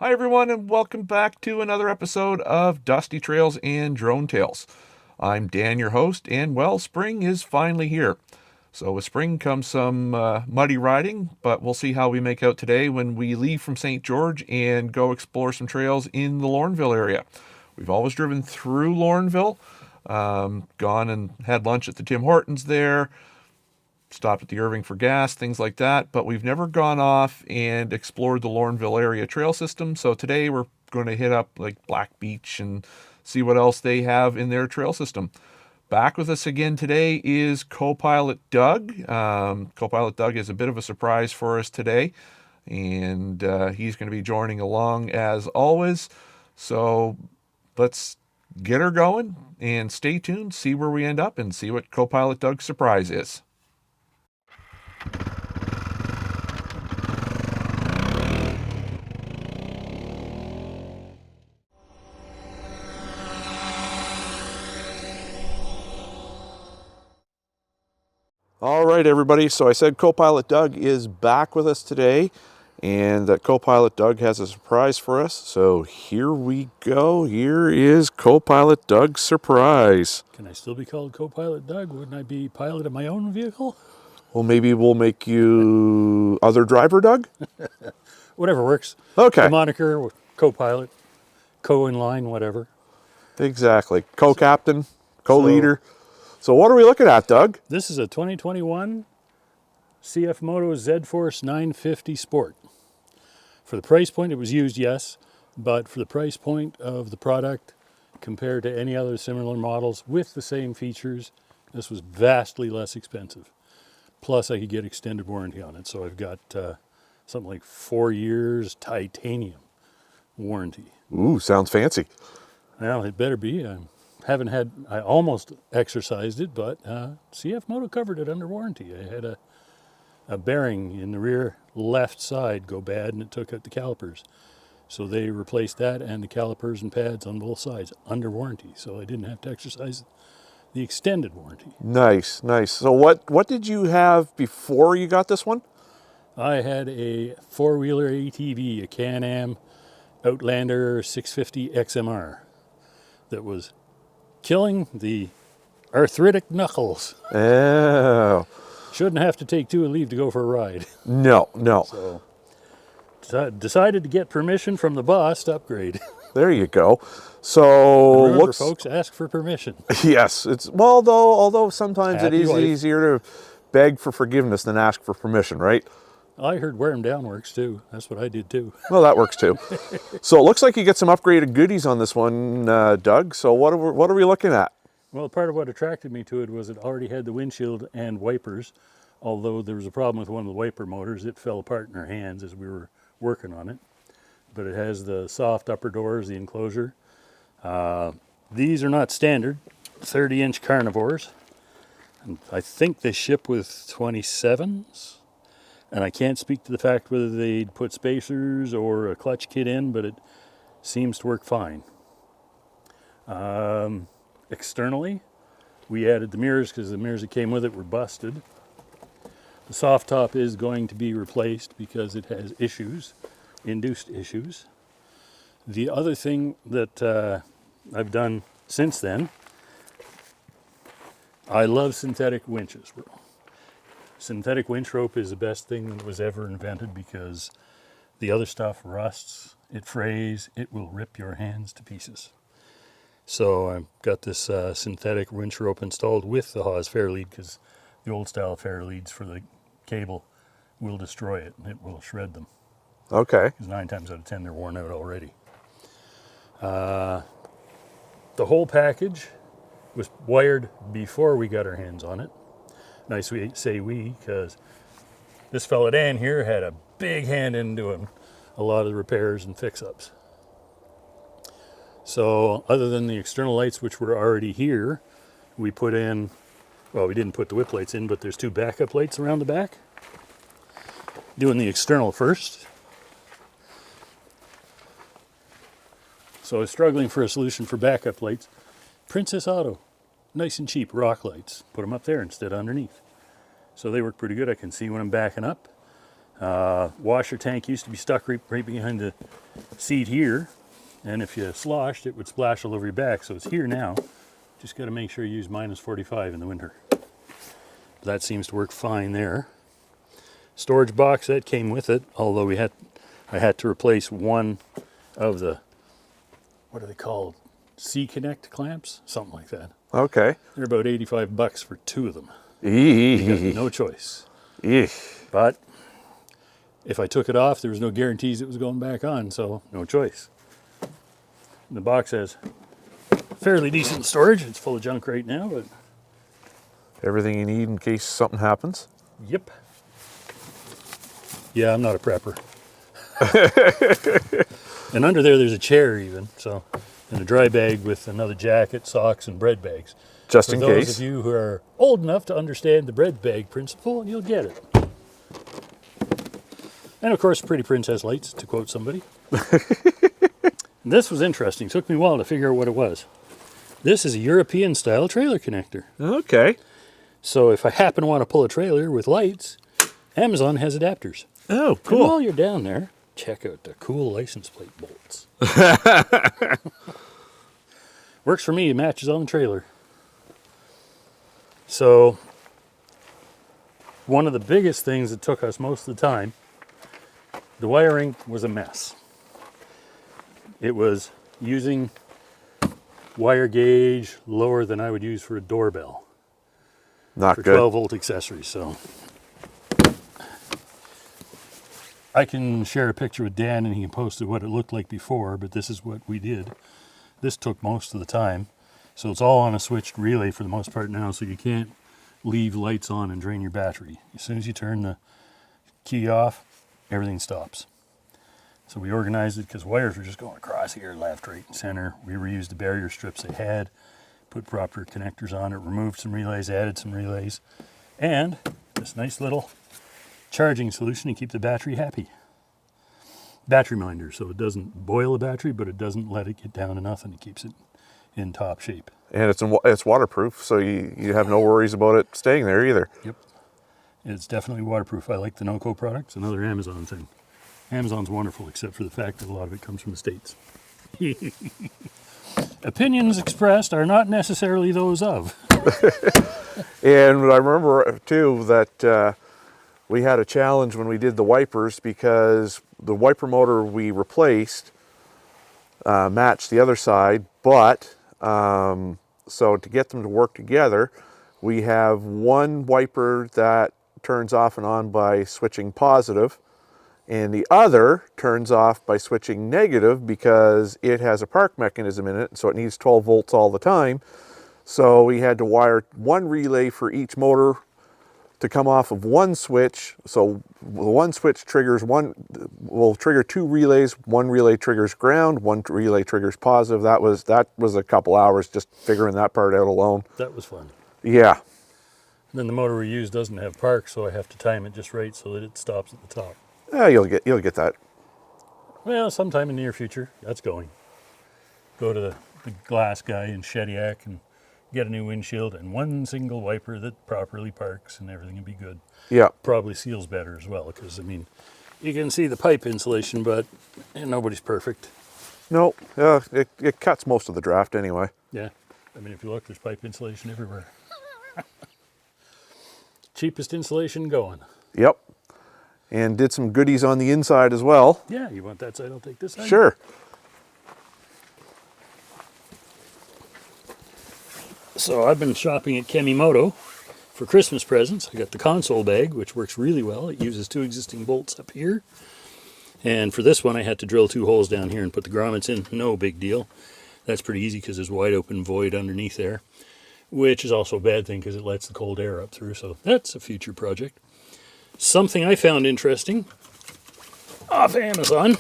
Hi, everyone, and welcome back to another episode of Dusty Trails and Drone Tales. I'm Dan, your host, and well, spring is finally here. So, with spring comes some muddy riding, but we'll see how we make out today when we leave from St. George and go explore some trails in the Laurenville area. We've always driven through Laurenville, gone and had lunch at the Tim Hortons there, stopped at the Irving for gas, things like that, but we've never gone off and explored the Laurenville area trail system. So today we're going to hit up like Black Beach and see what else they have in their trail system. Back with us again today is Copilot Doug. Copilot Doug is a bit of a surprise for us today, and he's going to be joining along as always. So let's get her going and stay tuned, see where we end up, and see what Copilot Doug's surprise is. All right, everybody. So I said Copilot Doug is back with us today, and that Copilot Doug has a surprise for us. So here we go. Here is Copilot Doug's surprise. Can I still be called Copilot Doug? Wouldn't I be pilot of my own vehicle? Well, maybe we'll make you other driver Doug? Whatever works. Okay. The moniker, co-pilot, co-in-line, whatever. Exactly. Co-captain, co-leader. So what are we looking at, Doug? This is a 2021 CF Moto Z-Force 950 Sport. For the price point, it was used, yes, but for the price point of the product compared to any other similar models with the same features, this was vastly less expensive. Plus, I could get extended warranty on it, so I've got something like 4 years titanium warranty. Ooh, sounds fancy. Well, it better be. I almost exercised it, but CF Moto covered it under warranty. I had a bearing in the rear left side go bad, and it took out the calipers. So they replaced that and the calipers and pads on both sides under warranty. So I didn't have to exercise the extended warranty. Nice, nice. So what did you have before you got this one? I had a four-wheeler ATV, a Can-Am Outlander 650 XMR that was killing the arthritic knuckles. Oh. Shouldn't have to take two and leave to go for a ride. No. So decided to get permission from the boss to upgrade. There you go. So Remember, folks, ask for permission. Yes, although sometimes it Happy is wife. easier to beg for forgiveness than ask for permission, right? I heard wear 'em down works too. That's what I did too. Well, that works too. So it looks like you get some upgraded goodies on this one, Doug. So what are we looking at? Well, part of what attracted me to it was it already had the windshield and wipers. Although there was a problem with one of the wiper motors, it fell apart in our hands as we were working on it. But it has the soft upper doors, the enclosure. These are not standard 30-inch carnivores. And I think they ship with 27s. And I can't speak to the fact whether they'd put spacers or a clutch kit in, but it seems to work fine. Externally, we added the mirrors because the mirrors that came with it were busted. The soft top is going to be replaced because it has issues, induced issues. The other thing that I've done since then, I love synthetic winches. Synthetic winch rope is the best thing that was ever invented because the other stuff rusts, it frays, it will rip your hands to pieces. So I've got this synthetic winch rope installed with the Haas fair lead because the old style fair leads for the cable will destroy it and it will shred them. Okay. Because 9 times out of 10 they're worn out already. The whole package was wired before we got our hands on it. Nice we say we, because this fella Dan here had a big hand in doing a lot of the repairs and fix-ups. So other than the external lights which were already here, we put in, well, we didn't put the whip lights in, but there's 2 backup lights around the back. Doing the external first. So I was struggling for a solution for backup lights. Princess Auto, nice and cheap, rock lights. Put them up there instead of underneath. So they work pretty good. I can see when I'm backing up. Washer tank used to be stuck right behind the seat here, and if you sloshed, it would splash all over your back. So it's here now. Just got to make sure you use minus 45 in the winter. That seems to work fine there. Storage box that came with it, although I had to replace one of the, what are they called? C-Connect clamps, something like that. Okay. They're about $85 for 2 of them. Eesh. No choice. Eesh. But if I took it off, there was no guarantees it was going back on, so no choice. And the box has fairly decent storage. It's full of junk right now, but Everything you need in case something happens. yep. Yeah, I'm not a prepper. And under there's a chair even, so, and a dry bag with another jacket, socks, and bread bags. Just in For those case. of you who are old enough to understand the bread bag principle, you'll get it. And of course, Pretty Princess lights, to quote somebody. This was interesting. It took me a while to figure out what it was. This is a European-style trailer connector. Okay. So if I happen to want to pull a trailer with lights, Amazon has adapters. Oh, And cool. while you're down there, check out the cool license plate bolts. Works for me. It matches on the trailer. So one of the biggest things that took us most of the time, the wiring was a mess. It was using wire gauge lower than I would use for a doorbell Not for good. 12-volt accessories. So I can share a picture with Dan and he can post what it looked like before, but this is what we did. This took most of the time. So it's all on a switched relay for the most part now, so you can't leave lights on and drain your battery. As soon as you turn the key off, everything stops. So we organized it because wires were just going across here, left, right, and center. We reused the barrier strips they had, put proper connectors on it, removed some relays, added some relays, and this nice little charging solution to keep the battery happy. Battery minder, so it doesn't boil the battery, but it doesn't let it get down to nothing. It keeps it in top shape. And it's waterproof, so you have no worries about it staying there either. Yep. It's definitely waterproof. I like the NOCO products, another Amazon thing. Amazon's wonderful, except for the fact that a lot of it comes from the States. Opinions expressed are not necessarily those of. And I remember, too, that we had a challenge when we did the wipers because the wiper motor we replaced matched the other side, but so to get them to work together, we have one wiper that turns off and on by switching positive, and the other turns off by switching negative because it has a park mechanism in it, so it needs 12 volts all the time. So we had to wire one relay for each motor to come off of one switch. So one switch will trigger 2 relays. One relay triggers ground, one relay triggers positive. That was a couple hours just figuring that part out alone. That was fun. Yeah. And then the motor we use doesn't have park, so I have to time it just right so that it stops at the top. Yeah, you'll get that. Well, sometime in the near future, that's going. Go to the glass guy in Shediac and get a new windshield and one single wiper that properly parks and everything will be good. Yeah. Probably seals better as well, because, I mean, you can see the pipe insulation, but nobody's perfect. No, it cuts most of the draft anyway. Yeah. I mean, if you look, there's pipe insulation everywhere. Cheapest insulation going. Yep. And did some goodies on the inside as well. Yeah, you want that side, I'll take this side. Sure. So I've been shopping at Kemimoto for Christmas presents. I got the console bag, which works really well. It uses 2 existing bolts up here. And for this one, I had to drill 2 holes down here and put the grommets in. No big deal. That's pretty easy because there's wide open void underneath there, which is also a bad thing because it lets the cold air up through. So that's a future project. Something I found interesting off Amazon.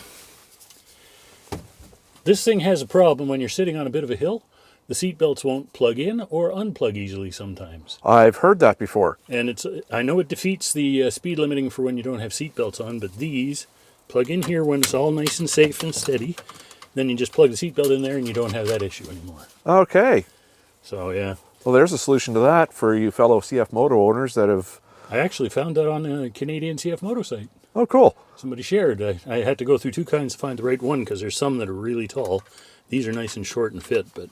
This thing has a problem when you're sitting on a bit of a hill. The seat belts won't plug in or unplug easily sometimes. I've heard that before. And I know it defeats the speed limiting for when you don't have seat belts on, but these plug in here when it's all nice and safe and steady. Then you just plug the seat belt in there and you don't have that issue anymore. Okay. So yeah. Well, there's a solution to that for you fellow CF Moto owners that have... I actually found that on a Canadian CF Moto site. Oh, cool. Somebody shared. I had to go through two kinds to find the right one because there's some that are really tall. These are nice and short and fit, but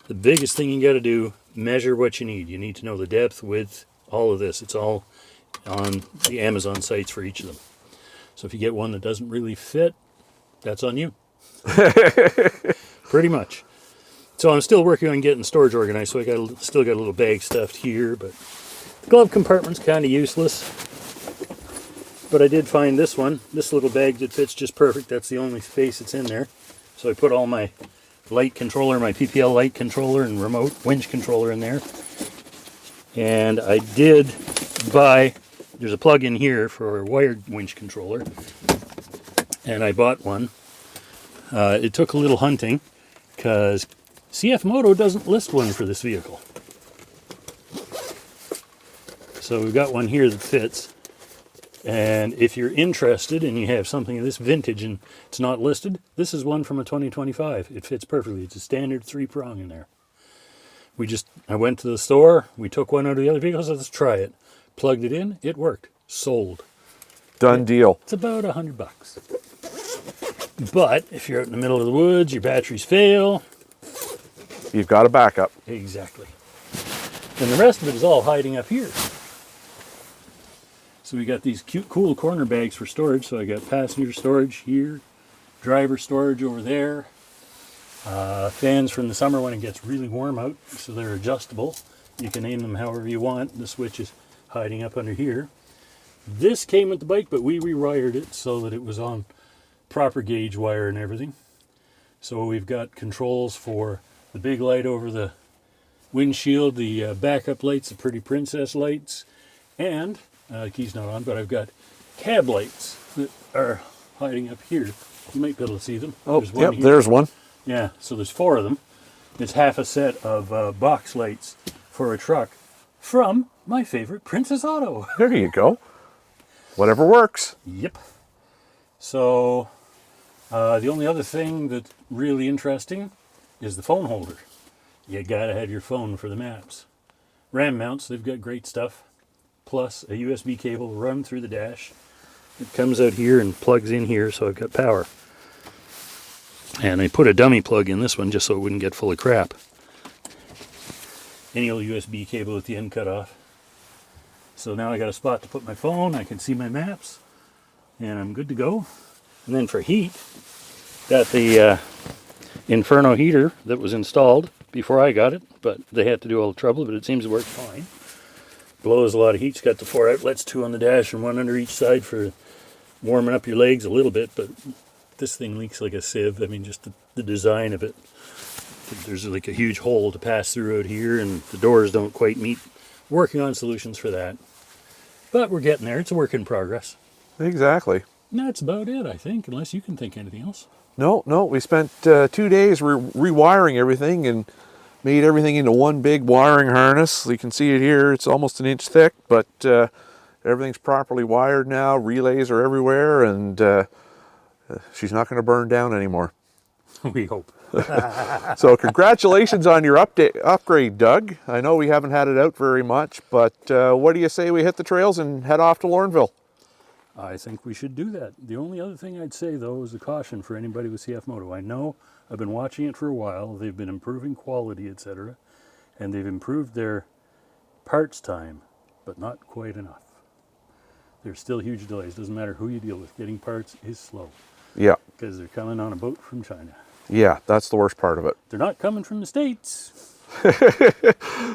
the biggest thing you got to do, measure what you need. You need to know the depth, width, all of this. It's all on the Amazon sites for each of them. So if you get one that doesn't really fit, that's on you. Pretty much. So I'm still working on getting storage organized, so still got a little bag stuffed here, but the glove compartment's kind of useless. But I did find this one, this little bag that fits just perfect. That's the only space that's in there. So I put all my light controller, my PPL light controller and remote winch controller in there. And I did buy, there's a plug in here for a wired winch controller. And I bought one. It took a little hunting because CF Moto doesn't list one for this vehicle. So we've got one here that fits. And if you're interested and you have something of this vintage and it's not listed, this is one from a 2025. It fits perfectly. It's a standard 3-prong in there. I went to the store, we took one out of the other vehicles, let's try it. Plugged it in, it worked. Sold. Done deal. It's about $100. But if you're out in the middle of the woods, your batteries fail. You've got a backup. Exactly. And the rest of it is all hiding up here. So we got these cute, cool corner bags for storage. So I got passenger storage here, driver storage over there, fans from the summer when it gets really warm out, so they're adjustable. You can name them however you want. The switch is hiding up under here. This came with the bike, but we rewired it so that it was on proper gauge wire and everything. So we've got controls for the big light over the windshield, the backup lights, the Pretty Princess lights, and the key's not on, but I've got cab lights that are hiding up here. You might be able to see them. Oh, yep, there's one. Yeah, so there's 4 of them. It's half a set of box lights for a truck from my favorite Princess Auto. There you go. Whatever works. Yep. So the only other thing that's really interesting is the phone holder. You gotta have your phone for the maps. RAM mounts, they've got great stuff. Plus a USB cable run through the dash. It comes out here and plugs in here, so I've got power. And I put a dummy plug in this one just so it wouldn't get full of crap. Any old USB cable at the end cut off. So now I got a spot to put my phone, I can see my maps, and I'm good to go. And then for heat, got the Inferno heater that was installed before I got it, but they had to do all the trouble, but it seems to work fine. Blows a lot of heat. It's got the 4 outlets, 2 on the dash and 1 under each side for warming up your legs a little bit, but this thing leaks like a sieve. I mean, just the design of it. There's like a huge hole to pass through out here, and the doors don't quite meet. Working on solutions for that. But we're getting there. It's a work in progress. Exactly. And that's about it, I think, unless you can think anything else. No, we spent 2 days rewiring everything and made everything into one big wiring harness. You can see it here. It's almost an inch thick, but everything's properly wired now. Relays are everywhere, and she's not going to burn down anymore. We hope. So congratulations on your upgrade, Doug. I know we haven't had it out very much, but what do you say we hit the trails and head off to Laurenville? I think we should do that. The only other thing I'd say, though, is a caution for anybody with CF Moto. I know I've been watching it for a while. They've been improving quality, etc., and they've improved their parts time, but not quite enough. There's still huge delays. Doesn't matter who you deal with. Getting parts is slow. Yeah. Because they're coming on a boat from China. Yeah, that's the worst part of it. They're not coming from the States.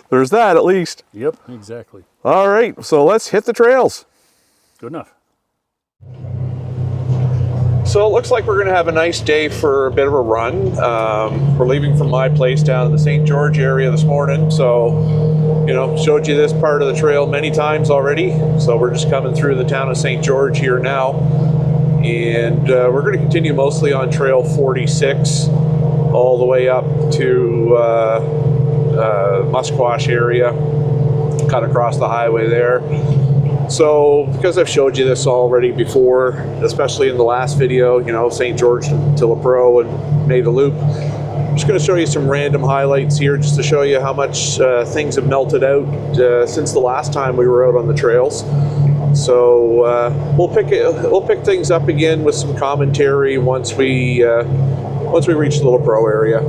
There's that, at least. Yep, exactly. All right, so let's hit the trails. Good enough. So it looks like we're going to have a nice day for a bit of a run. We're leaving from my place down in the St. George area this morning. So, showed you this part of the trail many times already. So we're just coming through the town of St. George here now. And we're going to continue mostly on Trail 46 all the way up to Musquash area, cut across the highway there. So because I've showed you this already before, especially in the last video, St. George to La Pro and made a loop, I'm just going to show you some random highlights here just to show you how much things have melted out since the last time we were out on the trails. So we'll pick things up again with some commentary once we reach the Little Pro area.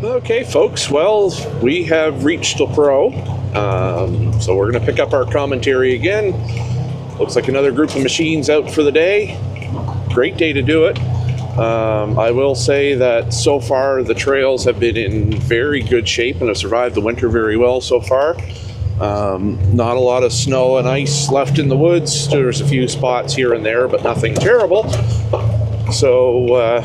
Okay, folks, well, we have reached the Pro, so we're going to pick up our commentary again. Looks like another group of machines out for the day. Great day to do it. I will say that so far the trails have been in very good shape and have survived the winter very well so far. Not a lot of snow and ice left in the woods. There's a few spots here and there, but nothing terrible. So,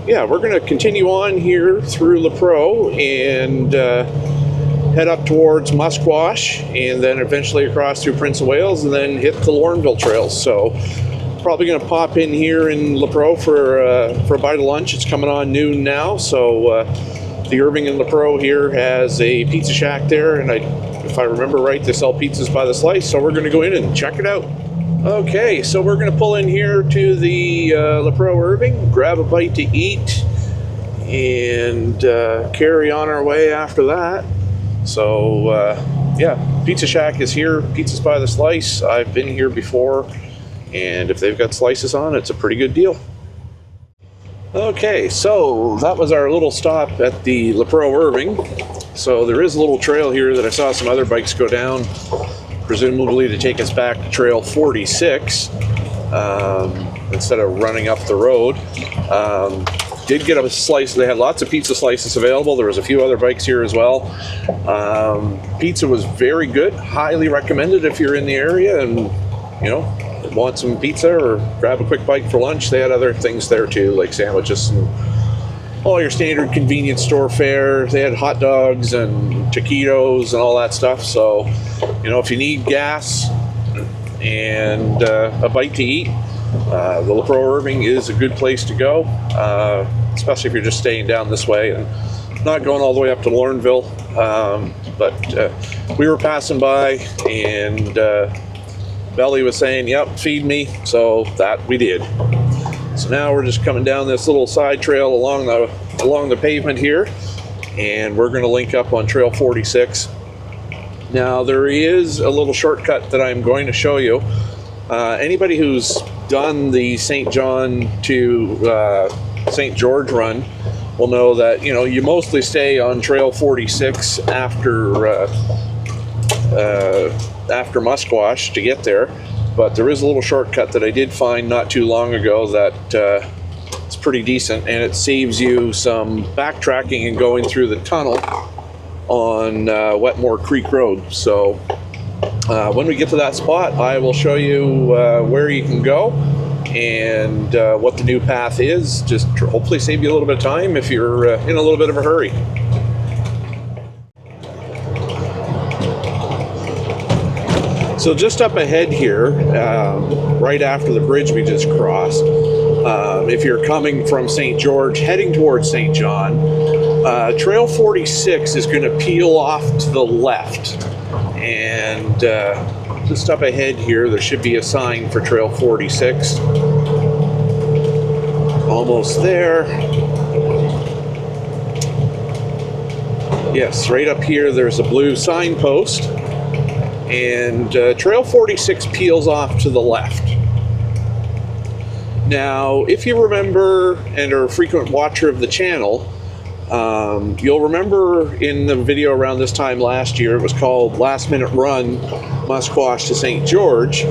yeah, we're going to continue on here through La Pro and head up towards Musquash and then eventually across through Prince of Wales and then hit the Lorneville trails. So probably going to pop in here in La Pro for a bite of lunch. It's coming on noon now. So the Irving and La Pro here has a pizza shack there. And if I remember right, they sell pizzas by the slice. So we're going to go in and check it out. Okay, so we're going to pull in here to the La Pro Irving, grab a bite to eat, and carry on our way after that. So, yeah, Pizza Shack is here, pizzas by the slice. I've been here before, and if they've got slices on, it's a pretty good deal. Okay, so that was our little stop at the La Pro Irving. So there is a little trail here that I saw some other bikes go down, presumably to take us back to Trail 46 instead of running up the road. Did get a slice. They had lots of pizza slices available. There was a few other bikes here as well. Pizza was very good. Highly recommended if you're in the area and, you know, want some pizza or grab a quick bite for lunch. They had other things there too, like sandwiches and all your standard convenience store fare. They had hot dogs and taquitos and all that stuff. So, you know, if you need gas and a bite to eat, the La Pro Irving is a good place to go, especially if you're just staying down this way and not going all the way up to Laurenville. But we were passing by and Belly was saying, yep, feed me. So that we did. So now we're just coming down this little side trail along the pavement here, and we're going to link up on Trail 46. Now there is a little shortcut that I'm going to show you. Anybody who's done the St. John to St. George run will know that, you know, you mostly stay on Trail 46 after Musquash to get there. But there is a little shortcut that I did find not too long ago that it's pretty decent, and it saves you some backtracking and going through the tunnel on Wetmore Creek Road. So when we get to that spot, I will show you where you can go and what the new path is, just hopefully save you a little bit of time if you're in a little bit of a hurry. So just up ahead here, right after the bridge we just crossed, if you're coming from St. George heading towards St. John, Trail 46 is going to peel off to the left. And just up ahead here, there should be a sign for Trail 46. Almost there. Yes, right up here there's a blue signpost. And Trail 46 peels off to the left. Now, if you remember and are a frequent watcher of the channel, you'll remember in the video around this time last year, it was called Last Minute Run, Musquash to St. George.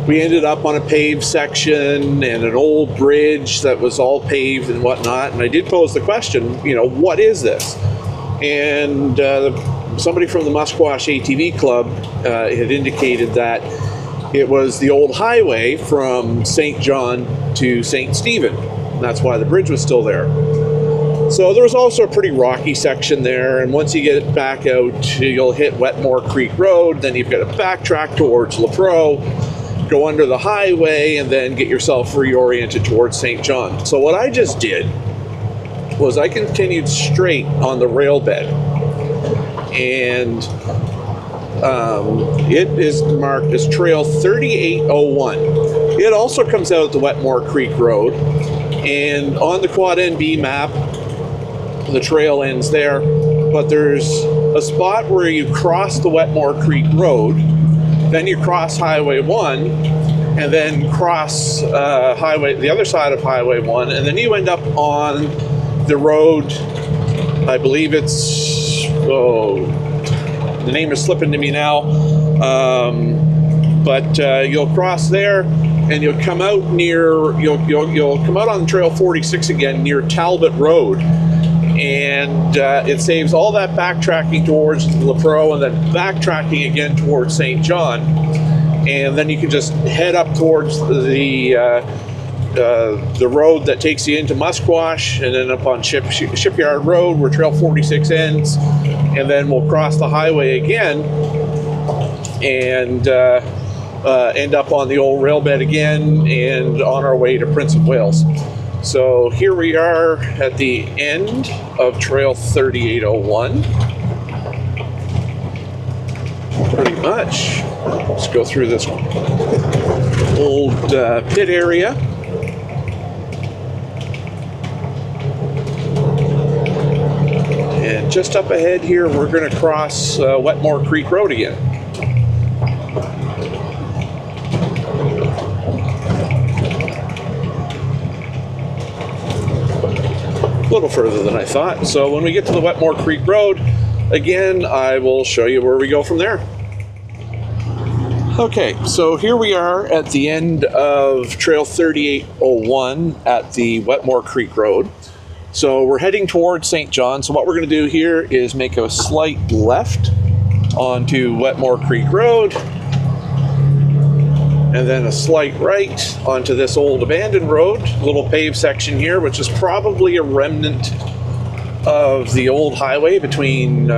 We ended up on a paved section and an old bridge that was all paved and whatnot. And I did pose the question, what is this? And somebody from the Musquash ATV Club had indicated that it was the old highway from St. John to St. Stephen. And that's why the bridge was still there. So there was also a pretty rocky section there, and once you get back out, you'll hit Wetmore Creek Road, then you've got to backtrack towards LaPro, go under the highway, and then get yourself reoriented towards St. John. So what I just did was I continued straight on the rail bed. And it is marked as Trail 3801. It also comes out at the Wetmore Creek Road, and on the Quad NB map, the trail ends there, but there's a spot where you cross the Wetmore Creek Road, then you cross Highway 1, and then cross the other side of Highway 1, and then you end up on the road, I believe it's the name is slipping to me now, but you'll cross there, and you'll come out you'll come out on Trail 46 again near Talbot Road, and it saves all that backtracking towards LaPro and then backtracking again towards St. John, and then you can just head up towards the road that takes you into Musquash, and then up on Shipyard Road where Trail 46 ends, and then we'll cross the highway again and end up on the old railbed again and on our way to Prince of Wales. So here we are at the end of Trail 3801. Pretty much. Let's go through this old pit area. And just up ahead here, we're going to cross Wetmore Creek Road again. A little further than I thought. So when we get to the Wetmore Creek Road, again, I will show you where we go from there. Okay, so here we are at the end of Trail 3801 at the Wetmore Creek Road. So we're heading towards St. John. So what we're going to do here is make a slight left onto Wetmore Creek Road, and then a slight right onto this old abandoned road, little paved section here, which is probably a remnant of the old highway between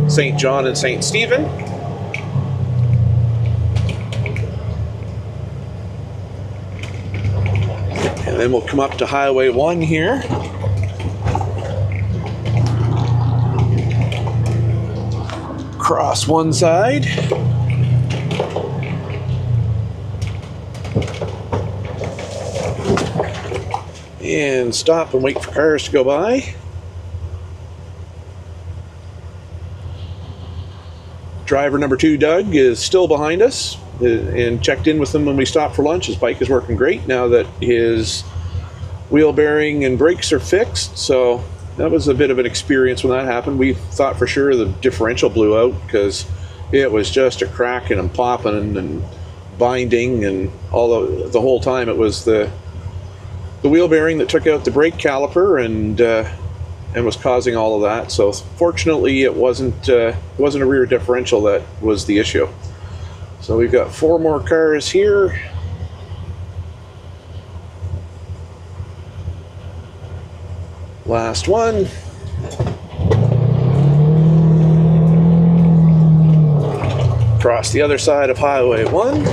St. John and St. Stephen. And then we'll come up to Highway 1 here. Cross one side. And stop and wait for cars to go by. Driver number 2, Doug, is still behind us and checked in with him when we stopped for lunch. His bike is working great now that his wheel bearing and brakes are fixed. So that was a bit of an experience when that happened. We thought for sure the differential blew out because it was just a cracking and popping and binding, and all the whole time it was the wheel bearing that took out the brake caliper and was causing all of that. So fortunately it wasn't a rear differential that was the issue. So we've got 4 more cars here. Last one. Across the other side of Highway 1.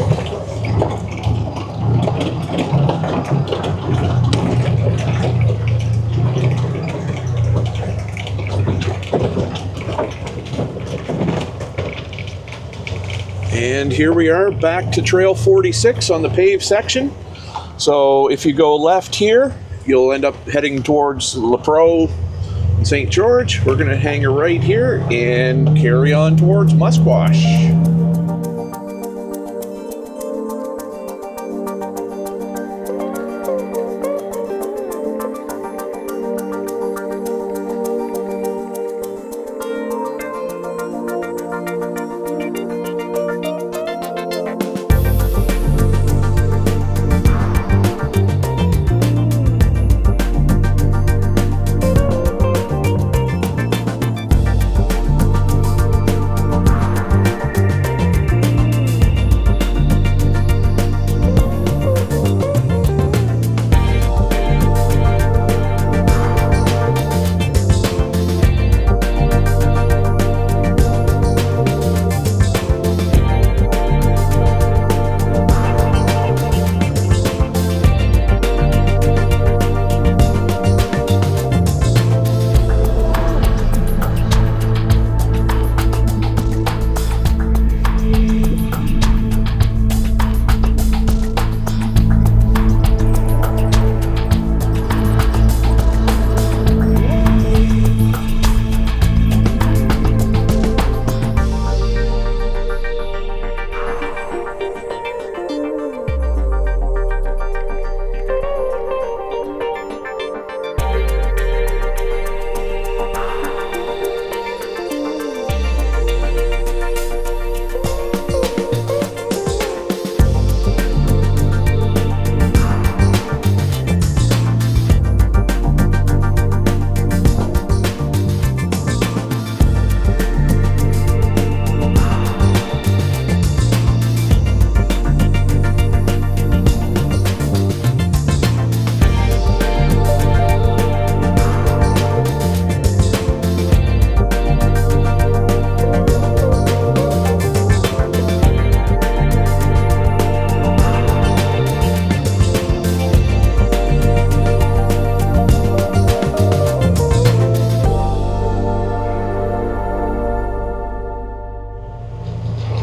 And here we are back to Trail 46 on the paved section. So if you go left here, you'll end up heading towards LaPro and St. George. We're going to hang a right here and carry on towards Musquash.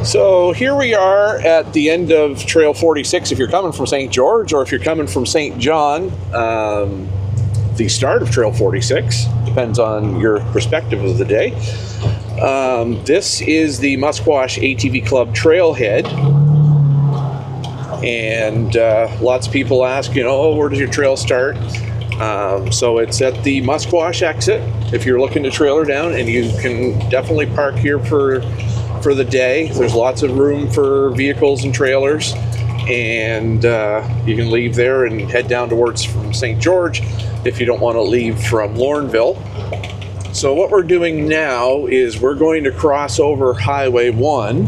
So here we are at the end of Trail 46 if you're coming from St. George, or if you're coming from St. John, the start of Trail 46, depends on your perspective of the day. This is the Musquash ATV Club trailhead, and lots of people ask, where does your trail start? So it's at the Musquash exit if you're looking to trailer down, and you can definitely park here for the day. There's lots of room for vehicles and trailers, and you can leave there and head down towards from St. George if you don't want to leave from Laurenville. So what we're doing now is we're going to cross over Highway 1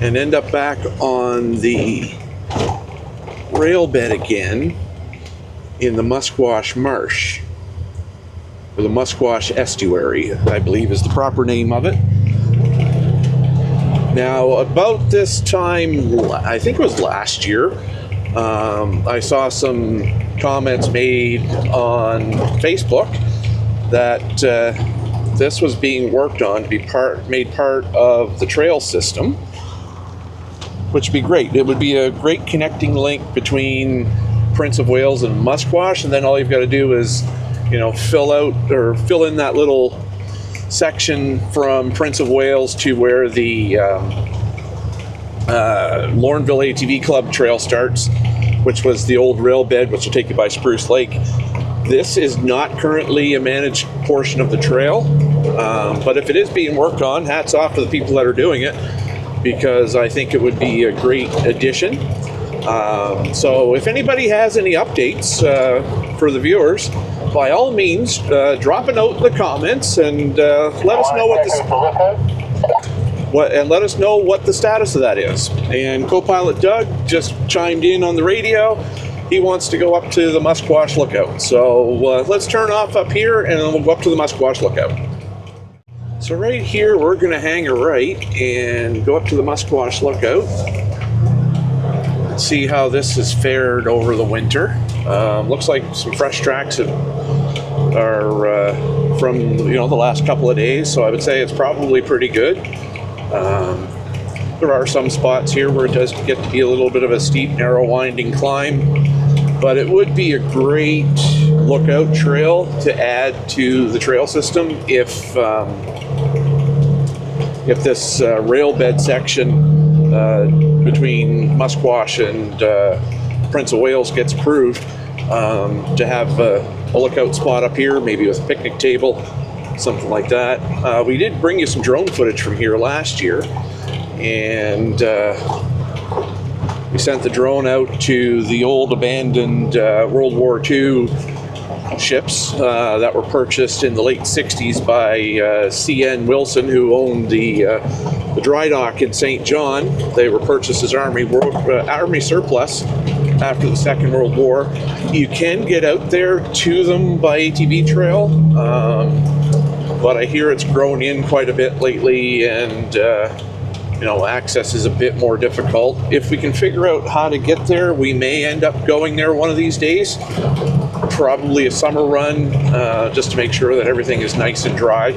and end up back on the rail bed again in the Musquash Marsh, or the Musquash Estuary, I believe is the proper name of it. Now, about this time, I think it was last year, I saw some comments made on Facebook that this was being worked on to be made part of the trail system, which would be great. It would be a great connecting link between Prince of Wales and Musquash, and then all you've got to do is fill in that little section from Prince of Wales to where the Lorneville ATV Club trail starts, which was the old rail bed, which will take you by Spruce Lake. This is not currently a managed portion of the trail, but if it is being worked on, hats off to the people that are doing it, because I think it would be a great addition. So if anybody has any updates for the viewers, by all means, drop a note in the comments and let us know what this. and let us know what the status of that is. And Copilot Doug just chimed in on the radio. He wants to go up to the Musquash Lookout. So let's turn off up here and then we'll go up to the Musquash Lookout. So right here, we're going to hang a right and go up to the Musquash Lookout. Let's see how this has fared over the winter. Looks like some fresh tracks are from the last couple of days, so I would say it's probably pretty good. There are some spots here where it does get to be a little bit of a steep, narrow, winding climb, but it would be a great lookout trail to add to the trail system if this rail bed section between Musquash and Prince of Wales gets approved, to have a lookout spot up here, maybe with a picnic table, something like that. We did bring you some drone footage from here last year, and we sent the drone out to the old abandoned World War II ships that were purchased in the late 60s by C.N. Wilson, who owned the dry dock in St. John. They were purchased as Army surplus after the Second World War. You can get out there to them by ATV trail, but I hear it's grown in quite a bit lately, and access is a bit more difficult. If we can figure out how to get there, we may end up going there one of these days. Probably a summer run, just to make sure that everything is nice and dry.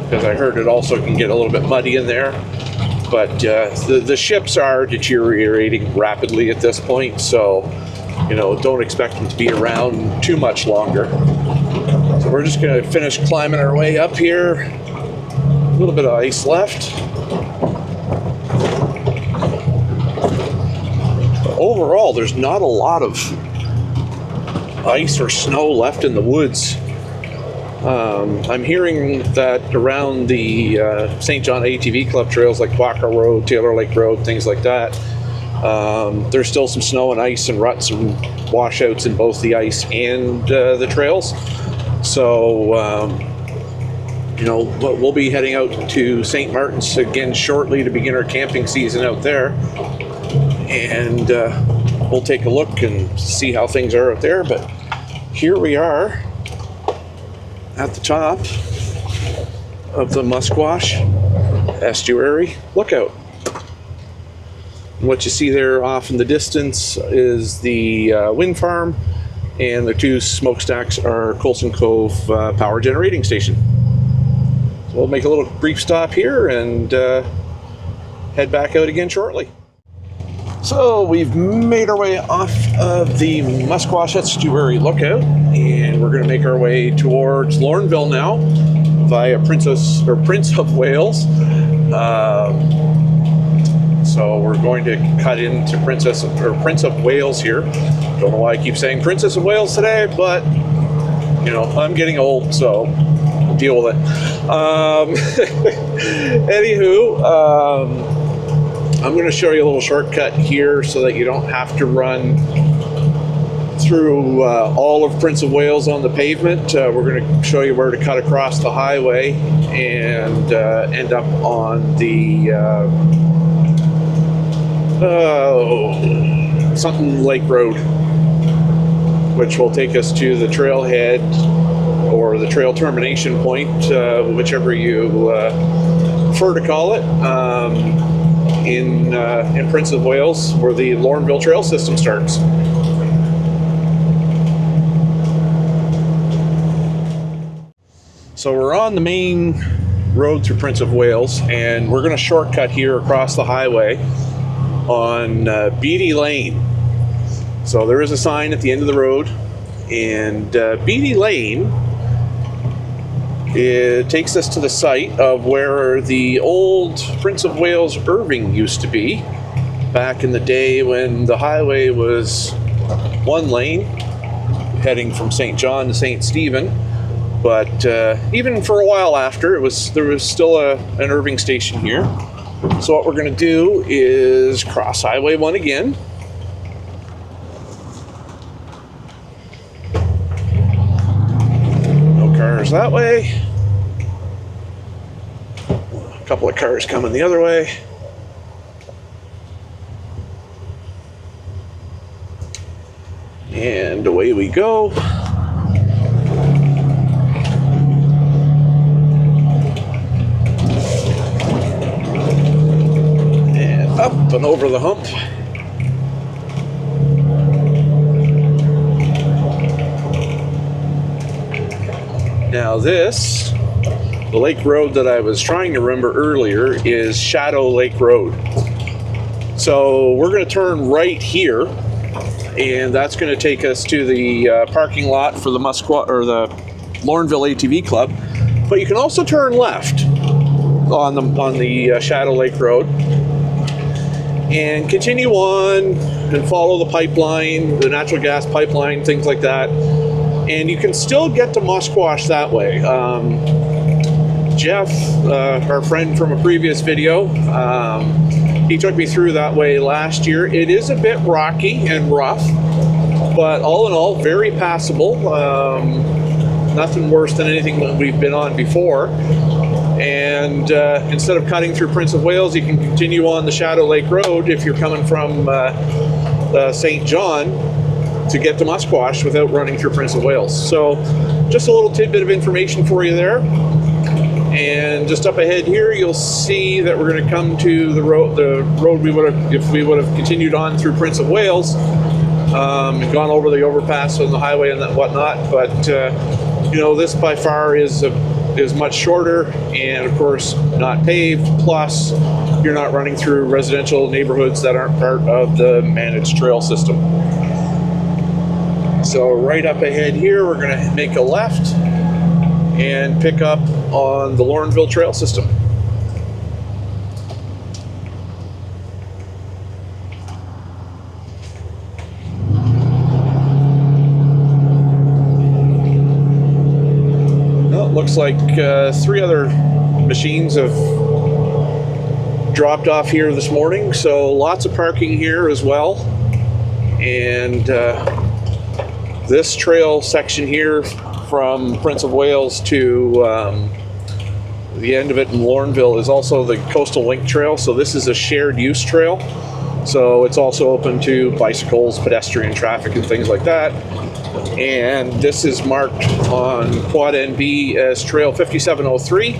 Because I heard it also can get a little bit muddy in there. But the ships are deteriorating rapidly at this point, so don't expect them to be around too much longer. So we're just going to finish climbing our way up here. A little bit of ice left. But overall, there's not a lot of ice or snow left in the woods. I'm hearing that around the St. John ATV Club trails like Quacker Road, Taylor Lake Road, things like that, there's still some snow and ice and ruts and washouts in both the ice and the trails. So, we'll be heading out to St. Martin's again shortly to begin our camping season out there. And we'll take a look and see how things are out there. But here we are at the top of the Musquash Estuary Lookout. What you see there off in the distance is the wind farm, and the two smokestacks are Coulson Cove power generating station. So we'll make a little brief stop here and head back out again shortly. So we've made our way off of the Musquash Estuary Lookout, and we're going to make our way towards Laurenville now via Prince of Wales. So we're going to cut into Prince of Wales here. Don't know why I keep saying Princess of Wales today, but I'm getting old, so deal with it. Anywho, I'm going to show you a little shortcut here so that you don't have to run through all of Prince of Wales on the pavement. We're going to show you where to cut across the highway and end up on the something Lake Road, which will take us to the trailhead or the trail termination point, whichever you prefer to call it, in Prince of Wales, where the Lorneville Trail system starts. So we're on the main road through Prince of Wales, and we're going to shortcut here across the highway on Beatty Lane. So there is a sign at the end of the road, and Beatty Lane, it takes us to the site of where the old Prince of Wales Irving used to be back in the day when the highway was one lane heading from St. John to St. Stephen. But even for a while after, there was still an Irving station here. So what we're going to do is cross Highway 1 again. No cars that way. couple of cars coming the other way. And away we go. And up and over the hump. Now this, the lake road that I was trying to remember earlier, is Shadow Lake Road. So we're going to turn right here, and that's going to take us to the parking lot for the the Laurenville ATV Club. But you can also turn left on the Shadow Lake Road and continue on and follow the pipeline, the natural gas pipeline, things like that. And you can still get to Musquash that way. Jeff, our friend from a previous video, he took me through that way last year. It is a bit rocky and rough, but all in all, very passable. Nothing worse than anything that we've been on before. And instead of cutting through Prince of Wales, you can continue on the Shadow Lake Road if you're coming from St. John to get to Musquash without running through Prince of Wales. So just a little tidbit of information for you there. And just up ahead here, you'll see that we're going to come to the road we would have, if we would have continued on through Prince of Wales, and gone over the overpass on the highway and that whatnot. But this by far is much shorter, and of course not paved. Plus, you're not running through residential neighborhoods that aren't part of the managed trail system. So right up ahead here, we're going to make a left and pick up on the Lorneville Trail system. Well, it looks like 3 other machines have dropped off here this morning, so lots of parking here as well. And this trail section here from Prince of Wales to the end of it in Laurenville is also the Coastal Link Trail. So this is a shared use trail. So it's also open to bicycles, pedestrian traffic, and things like that. And this is marked on Quad NB as Trail 5703.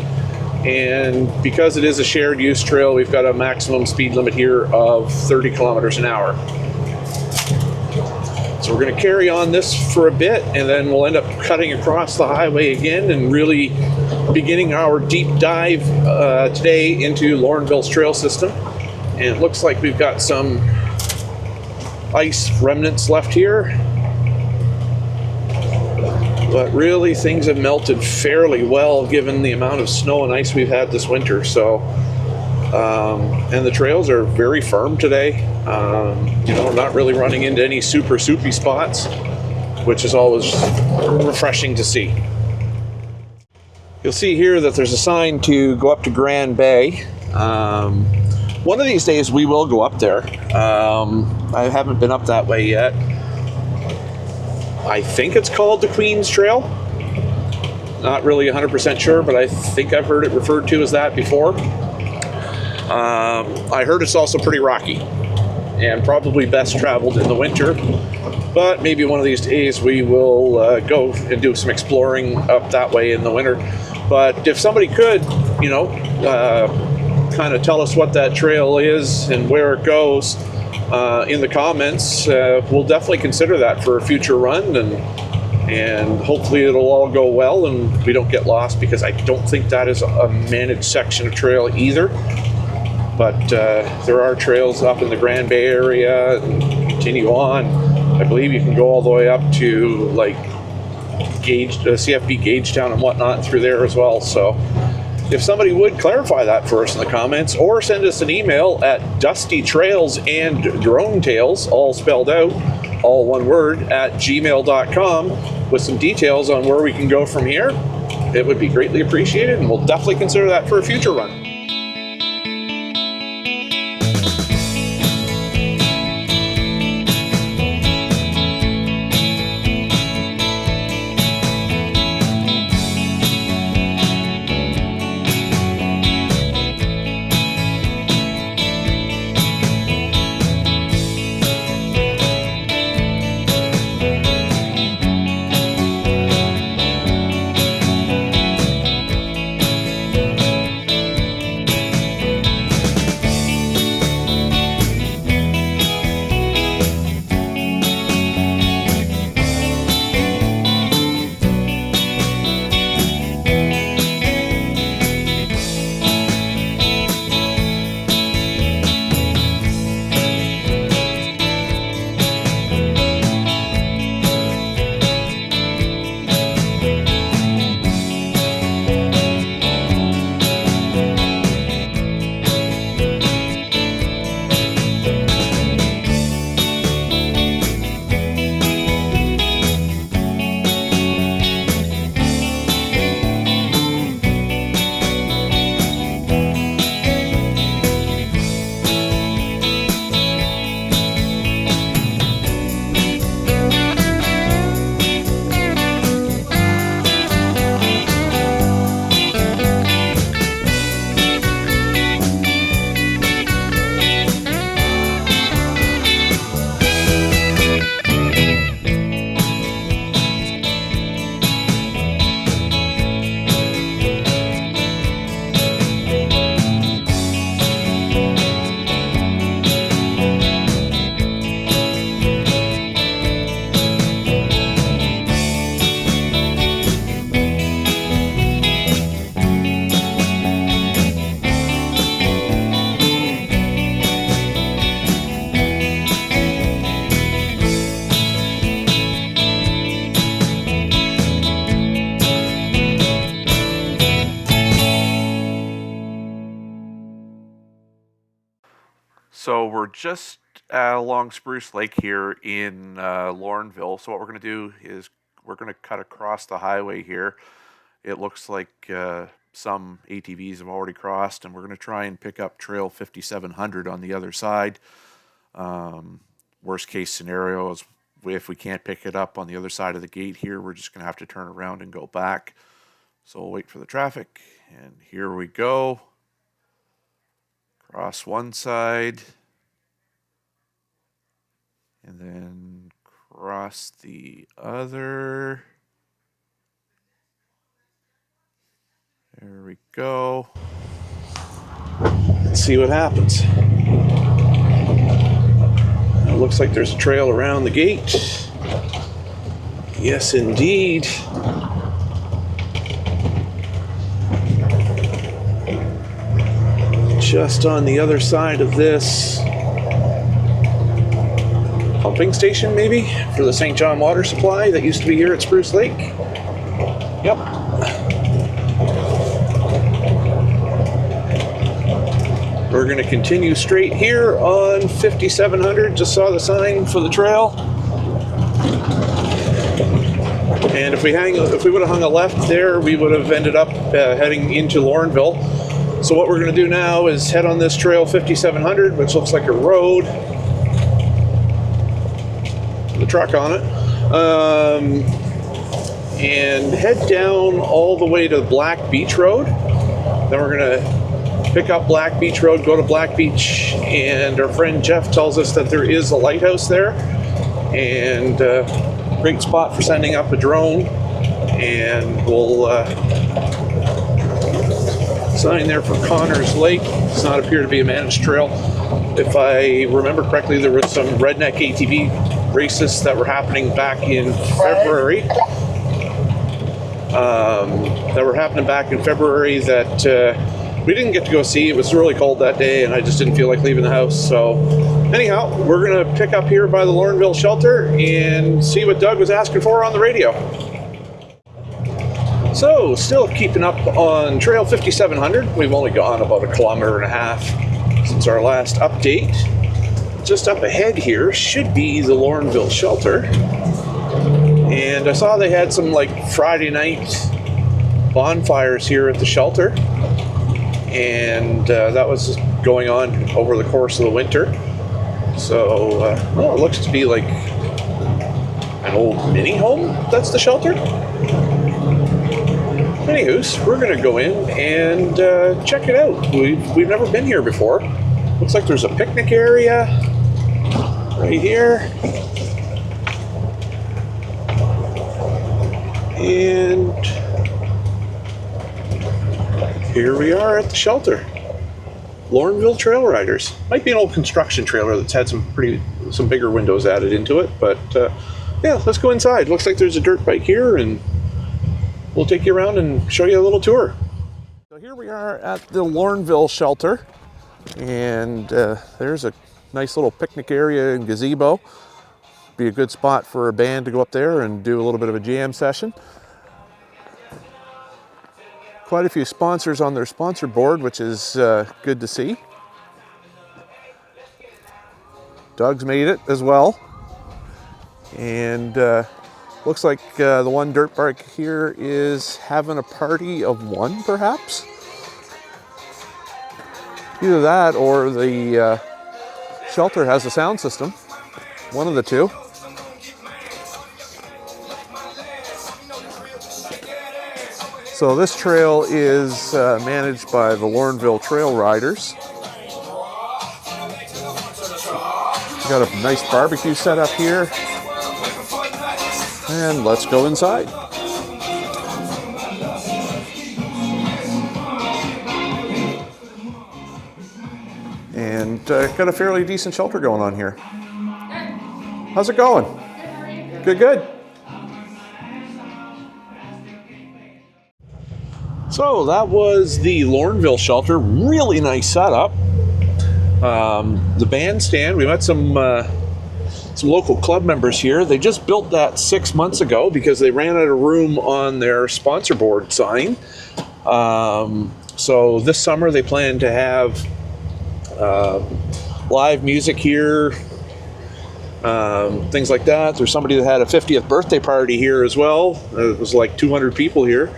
And because it is a shared use trail, we've got a maximum speed limit here of 30 kilometers an hour. So we're going to carry on this for a bit, and then we'll end up cutting across the highway again and really beginning our deep dive today into Laurenville's trail system. And it looks like we've got some ice remnants left here, but really things have melted fairly well given the amount of snow and ice we've had this winter. So and the trails are very firm today. Not really running into any super soupy spots, which is always refreshing to see. You'll see here that there's a sign to go up to Grand Bay. One of these days we will go up there. I haven't been up that way yet. I think it's called the Queen's Trail. Not really 100% sure, but I think I've heard it referred to as that before. I heard it's also pretty rocky and probably best traveled in the winter, but maybe one of these days we will go and do some exploring up that way in the winter. But if somebody could, kind of tell us what that trail is and where it goes in the comments, we'll definitely consider that for a future run, and hopefully it'll all go well and we don't get lost, because I don't think that is a managed section of trail either. But there are trails up in the Grand Bay area and continue on. I believe you can go all the way up to like CFB Gagetown and whatnot through there as well. So if somebody would clarify that for us in the comments, or send us an email at dustytrailsandDroneTales, all spelled out, all one word, at gmail.com with some details on where we can go from here, it would be greatly appreciated, and we'll definitely consider that for a future run. just along Spruce Lake here in Laurenville. So what we're going to do is we're going to cut across the highway here. It looks like some ATVs have already crossed, and we're going to try and pick up Trail 5700 on the other side. Worst case scenario is if we can't pick it up on the other side of the gate here, we're just going to have to turn around and go back. So we'll wait for the traffic, and here we go. Cross one side, and then cross the other. There we go. Let's see what happens. It looks like there's a trail around the gate. Yes, indeed. Just on the other side of this pumping station, maybe, for the St. John water supply that used to be here at Spruce Lake. Yep. We're going to continue straight here on 5700. Just saw the sign for the trail. And if we would have hung a left there, we would have ended up heading into Laurenville. So what we're going to do now is head on this trail 5700, which looks like a road. The truck on it. And head down all the way to Black Beach Road. Then we're going to pick up Black Beach Road, go to Black Beach, and our friend Jeff tells us that there is a lighthouse there. And great spot for sending up a drone. And we'll sign there for Connors Lake. Does not appear to be a managed trail. If I remember correctly, there was some redneck ATV races that were happening back in February. That we didn't get to go see. It was really cold that day, and I just didn't feel like leaving the house. So anyhow, we're going to pick up here by the Laurenville shelter and see what Doug was asking for on the radio. So, still keeping up on Trail 5700. We've only gone about 1.5 kilometers since our last update. Just up ahead here should be the Laurenville shelter. And I saw they had some Friday night bonfires here at the shelter. And that was going on over the course of the winter. So, well, it looks to be like an old mini home. That's the shelter. Anywho's, we're going to go in and check it out. We've never been here before. Looks like there's a picnic area right here. And here we are at the shelter. Lorneville Trail Riders. Might be an old construction trailer that's had some bigger windows added into it, but yeah, let's go inside. Looks like there's a dirt bike here, and we'll take you around and show you a little tour. So here we are at the Laurenville shelter, and there's a nice little picnic area and gazebo. Be a good spot for a band to go up there and do a little bit of a jam session. Quite a few sponsors on their sponsor board, which is good to see. Doug's made it as well. And looks like the one dirt bike here is having a party of one, perhaps. Either that or the shelter has a sound system. One of the two. So this trail is managed by the Lorneville Trail Riders. Got a nice barbecue set up here. And let's go inside. And got a fairly decent shelter going on here. How's it going? Good, how are you? Good, good. So that was the Laurenville shelter. Really nice setup. The bandstand, we met some local club members here. They just built that 6 months ago because they ran out of room on their sponsor board sign. So this summer they plan to have live music here, things like that. There's somebody that had a 50th birthday party here as well. It was like 200 people here,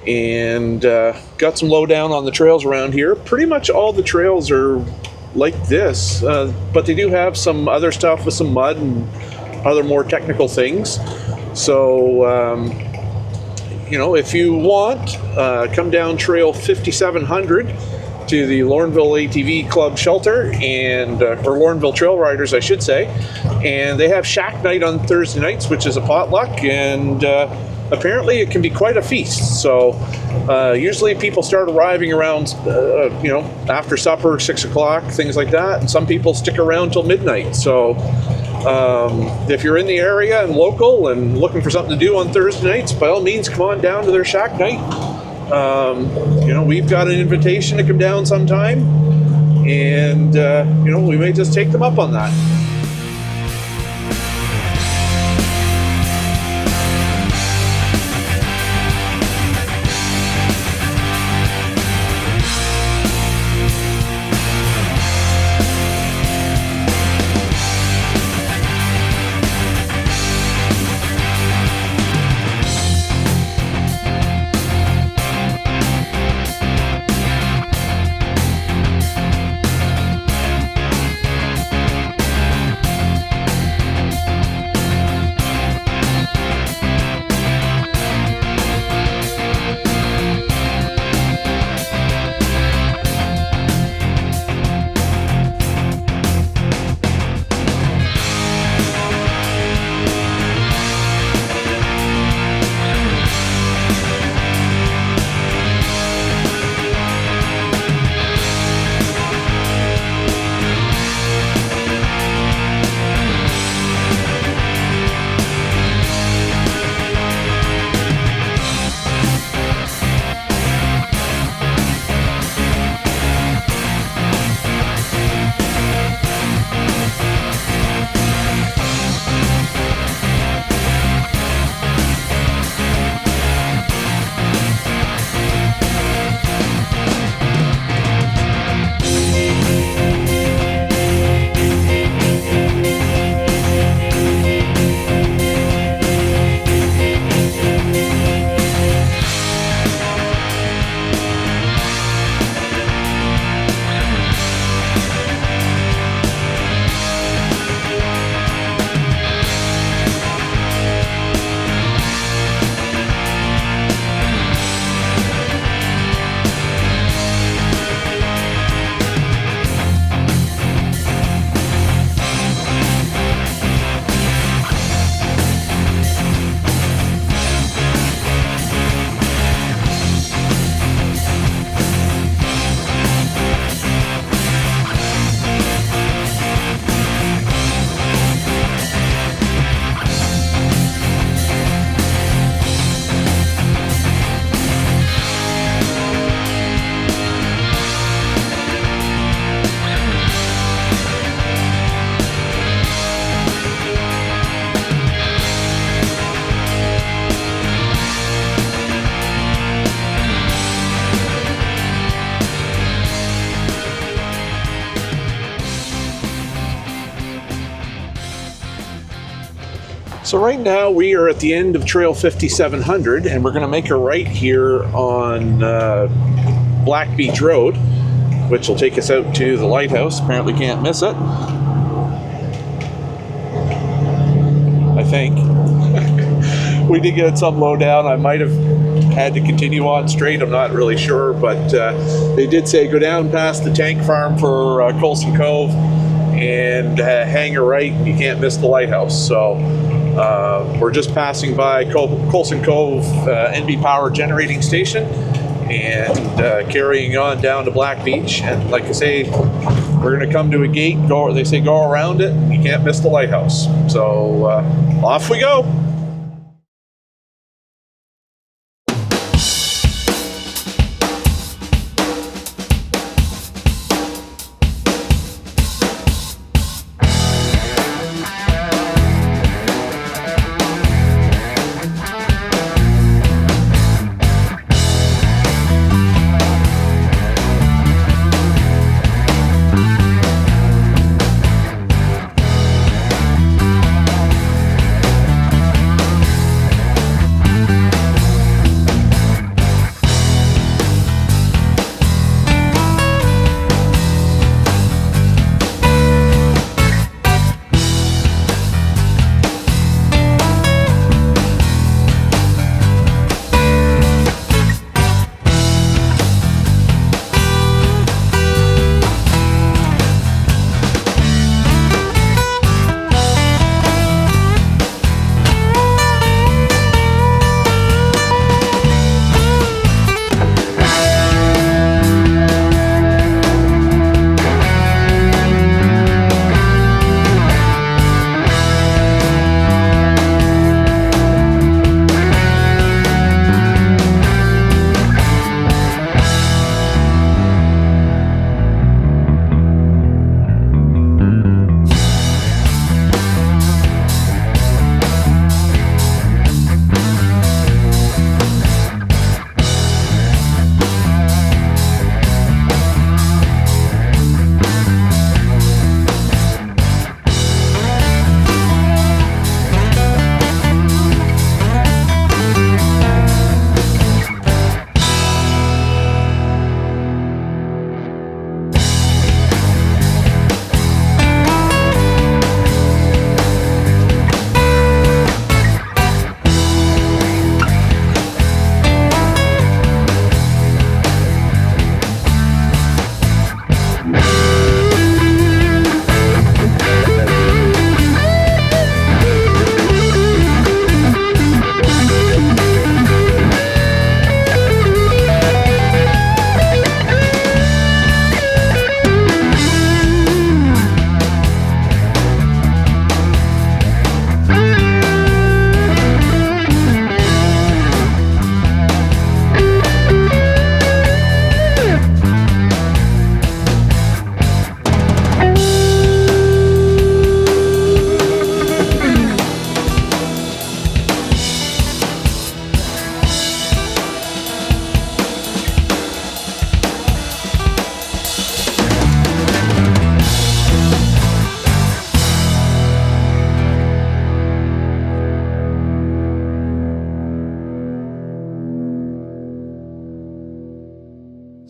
and got some lowdown on the trails around here. Pretty much all the trails are like this, but they do have some other stuff with some mud and other more technical things. So if you want, come down Trail 5700 to the Laurenville ATV Club Shelter, and or Lorneville Trail Riders, I should say, and they have shack night on Thursday nights, which is a potluck, and apparently it can be quite a feast. So usually people start arriving around after supper, 6 o'clock, things like that, and some people stick around till midnight. So if you're in the area and local and looking for something to do on Thursday nights, by all means come on down to their shack night. We've got an invitation to come down sometime, and we may just take them up on that. So right now we are at the end of Trail 5700, and we're going to make a right here on Black Beach Road, which will take us out to the lighthouse. Apparently can't miss it, I think. We did get some lowdown. I might have had to continue on straight, I'm not really sure, but they did say go down past the tank farm for Colson Cove and hang a right, and you can't miss the lighthouse. So we're just passing by Colson Cove NB Power Generating Station and carrying on down to Black Beach. And like I say, we're going to come to a gate. They say go around it. You can't miss the lighthouse. So off we go.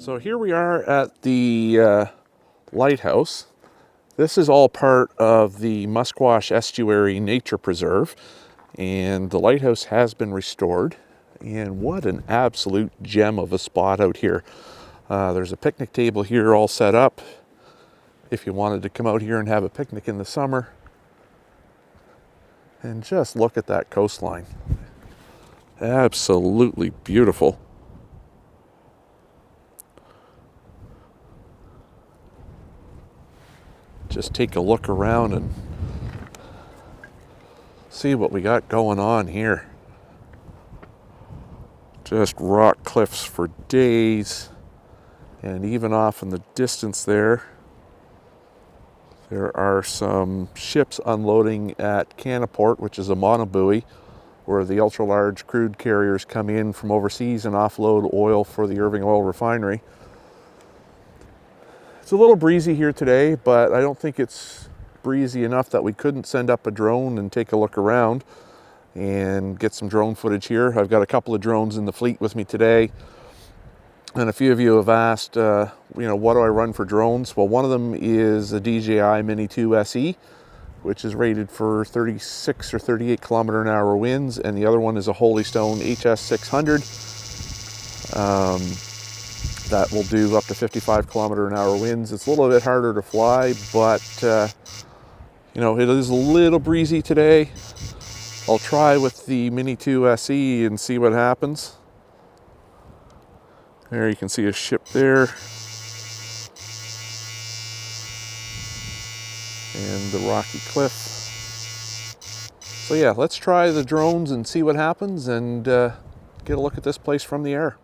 So here we are at the lighthouse. This is all part of the Musquash Estuary Nature Preserve, and the lighthouse has been restored. And what an absolute gem of a spot out here. There's a picnic table here all set up if you wanted to come out here and have a picnic in the summer. And just look at that coastline. Absolutely beautiful. Just take a look around and see what we got going on here. Just rock cliffs for days. And even off in the distance there are some ships unloading at Canaport, which is a monobuoy, where the ultra-large crude carriers come in from overseas and offload oil for the Irving oil refinery. It's a little breezy here today, but I don't think it's breezy enough that we couldn't send up a drone and take a look around and get some drone footage here. I've got a couple of drones in the fleet with me today, and a few of you have asked, what do I run for drones? Well, one of them is a DJI Mini 2 SE, which is rated for 36 or 38 kilometer an hour winds, and the other one is a Holystone HS 600. That will do up to 55 kilometer an hour winds. It's a little bit harder to fly, but it is a little breezy today. I'll try with the Mini 2 SE and see what happens. There you can see a ship there. And the rocky cliff. So yeah, let's try the drones and see what happens and get a look at this place from the air.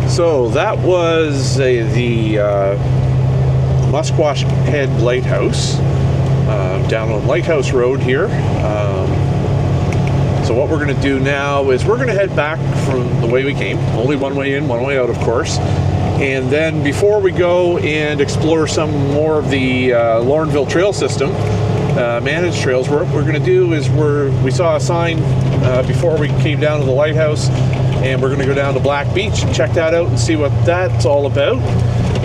So that was the Musquash Head Lighthouse. down on Lighthouse Road here. So what we're going to do now is we're going to head back from the way we came. Only one way in, one way out, of course. And then before we go and explore some more of the Lorneville Trail system, managed trails, what we're going to do is we saw a sign before we came down to the lighthouse, and we're going to go down to Black Beach and check that out and see what that's all about.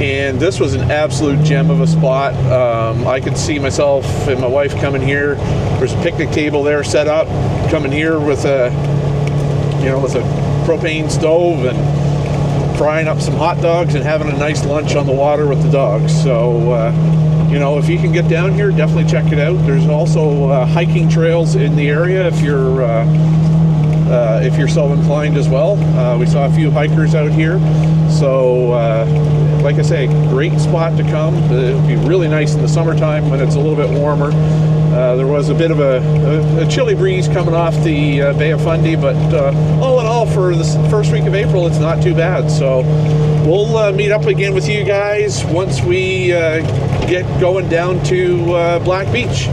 And this was an absolute gem of a spot. I could see myself and my wife coming here. There's a picnic table there set up, coming here with a propane stove and frying up some hot dogs and having a nice lunch on the water with the dogs. So, if you can get down here, definitely check it out. There's also hiking trails in the area if you're so inclined as well. We saw a few hikers out here. So, like I say, great spot to come. It would be really nice in the summertime when it's a little bit warmer. There was a bit of a chilly breeze coming off the Bay of Fundy, but all in all, for the first week of April, it's not too bad. So we'll meet up again with you guys once we get going down to Black Beach.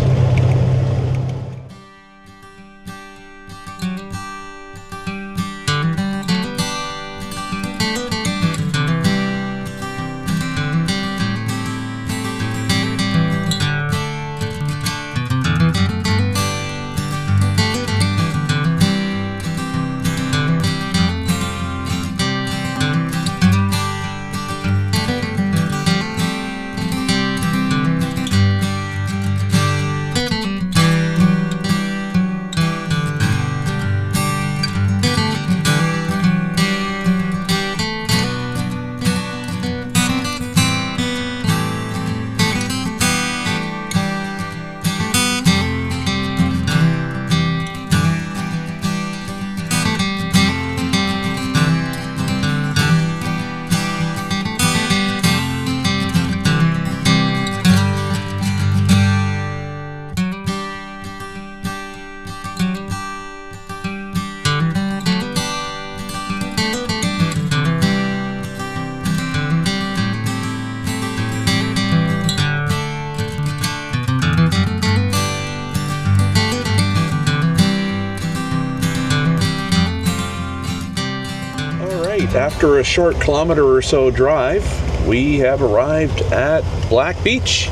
After a short kilometer or so drive, we have arrived at Black Beach.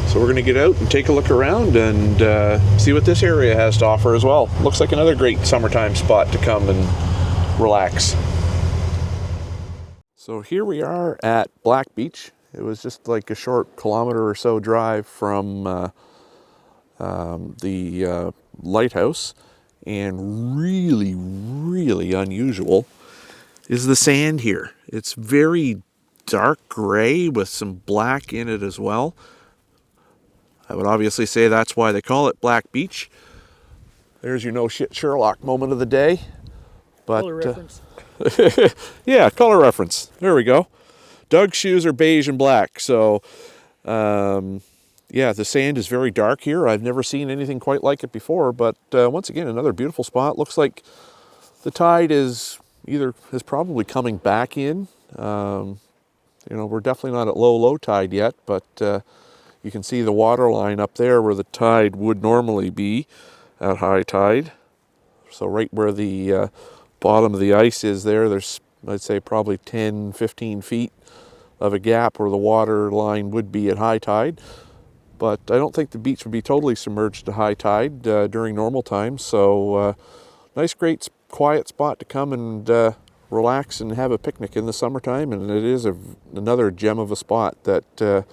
So we're going to get out and take a look around and see what this area has to offer as well. Looks like another great summertime spot to come and relax. So here we are at Black Beach. It was just like a short kilometer or so drive from the lighthouse, and really, really unusual is the sand here. It's very dark gray with some black in it as well. I would obviously say that's why they call it Black Beach. There's your no shit Sherlock moment of the day. But, color reference. Yeah, color reference. There we go. Doug's shoes are beige and black. So, yeah, the sand is very dark here. I've never seen anything quite like it before. But once again, another beautiful spot. Looks like the tide is probably coming back in. We're definitely not at low tide yet, but you can see the water line up there where the tide would normally be at high tide. So right where the bottom of the ice is there's, I'd say, probably 10, 15 feet of a gap where the water line would be at high tide. But I don't think the beach would be totally submerged to high tide during normal times. So nice, great, quiet spot to come and relax and have a picnic in the summertime. And it is another gem of a spot that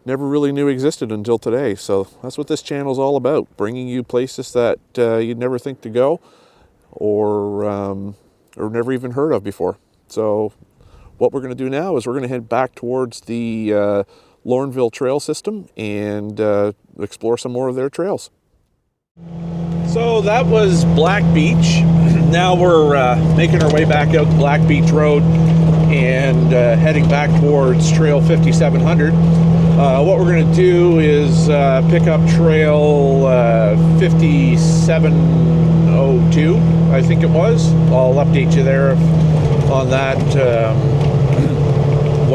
never really knew existed until today. So that's what this channel's all about, bringing you places that you'd never think to go or never even heard of before. So what we're going to do now is we're going to head back towards the Lorneville Trail system and explore some more of their trails. So that was Black Beach. Now we're making our way back out to Black Beach Road and heading back towards Trail 5700. What we're going to do is pick up Trail 5702, I think it was. I'll update you there on that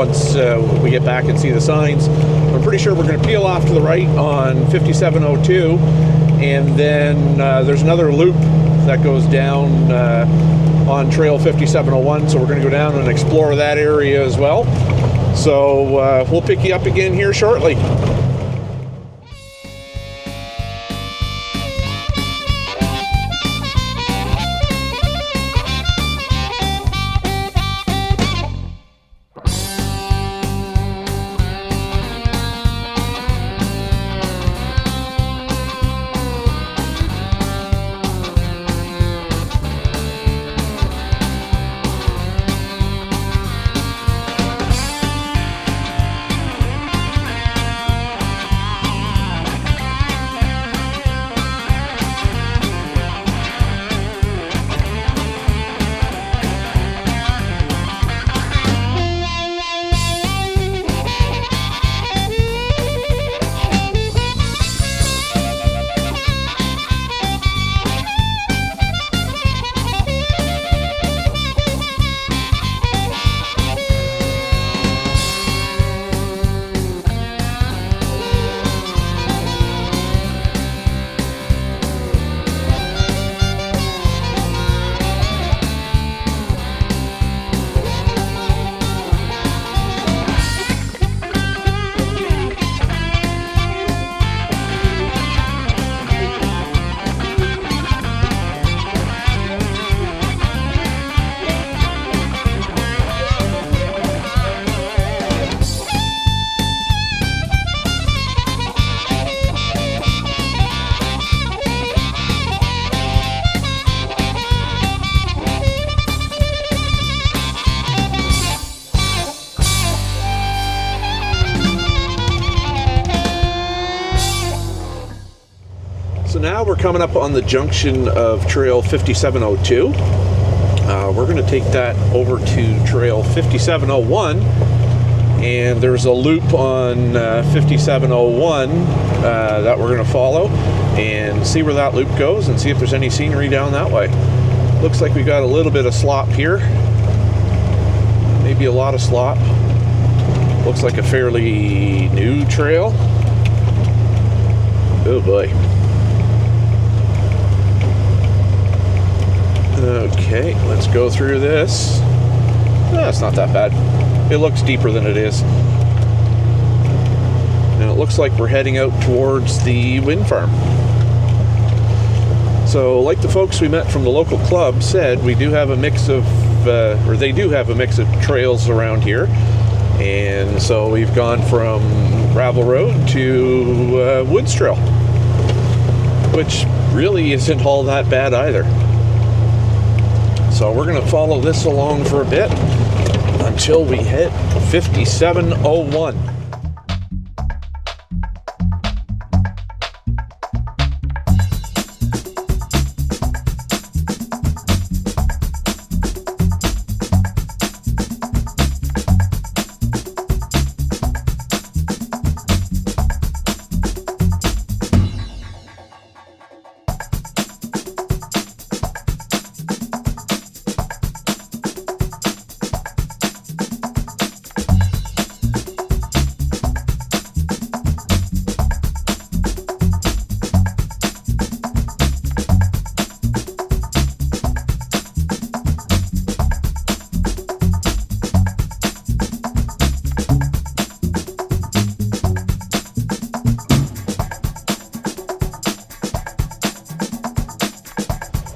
once we get back and see the signs. I'm pretty sure we're going to peel off to the right on 5702, and then there's another loop that goes down on Trail 5701, so we're going to go down and explore that area as well. So we'll pick you up again here shortly. Now we're coming up on the junction of Trail 5702. We're going to take that over to Trail 5701, and there's a loop on 5701 that we're going to follow and see where that loop goes and see if there's any scenery down that way. Looks like we got a little bit of slop here, maybe a lot of slop. Looks like a fairly new trail. Oh boy. Okay, let's go through this. It's not that bad. It looks deeper than it is. And it looks like we're heading out towards the wind farm. So, like the folks we met from the local club said, we do have a mix of, or they do have a mix of trails around here. And so we've gone from gravel road to woods trail, which really isn't all that bad either. So we're going to follow this along for a bit until we hit 5701.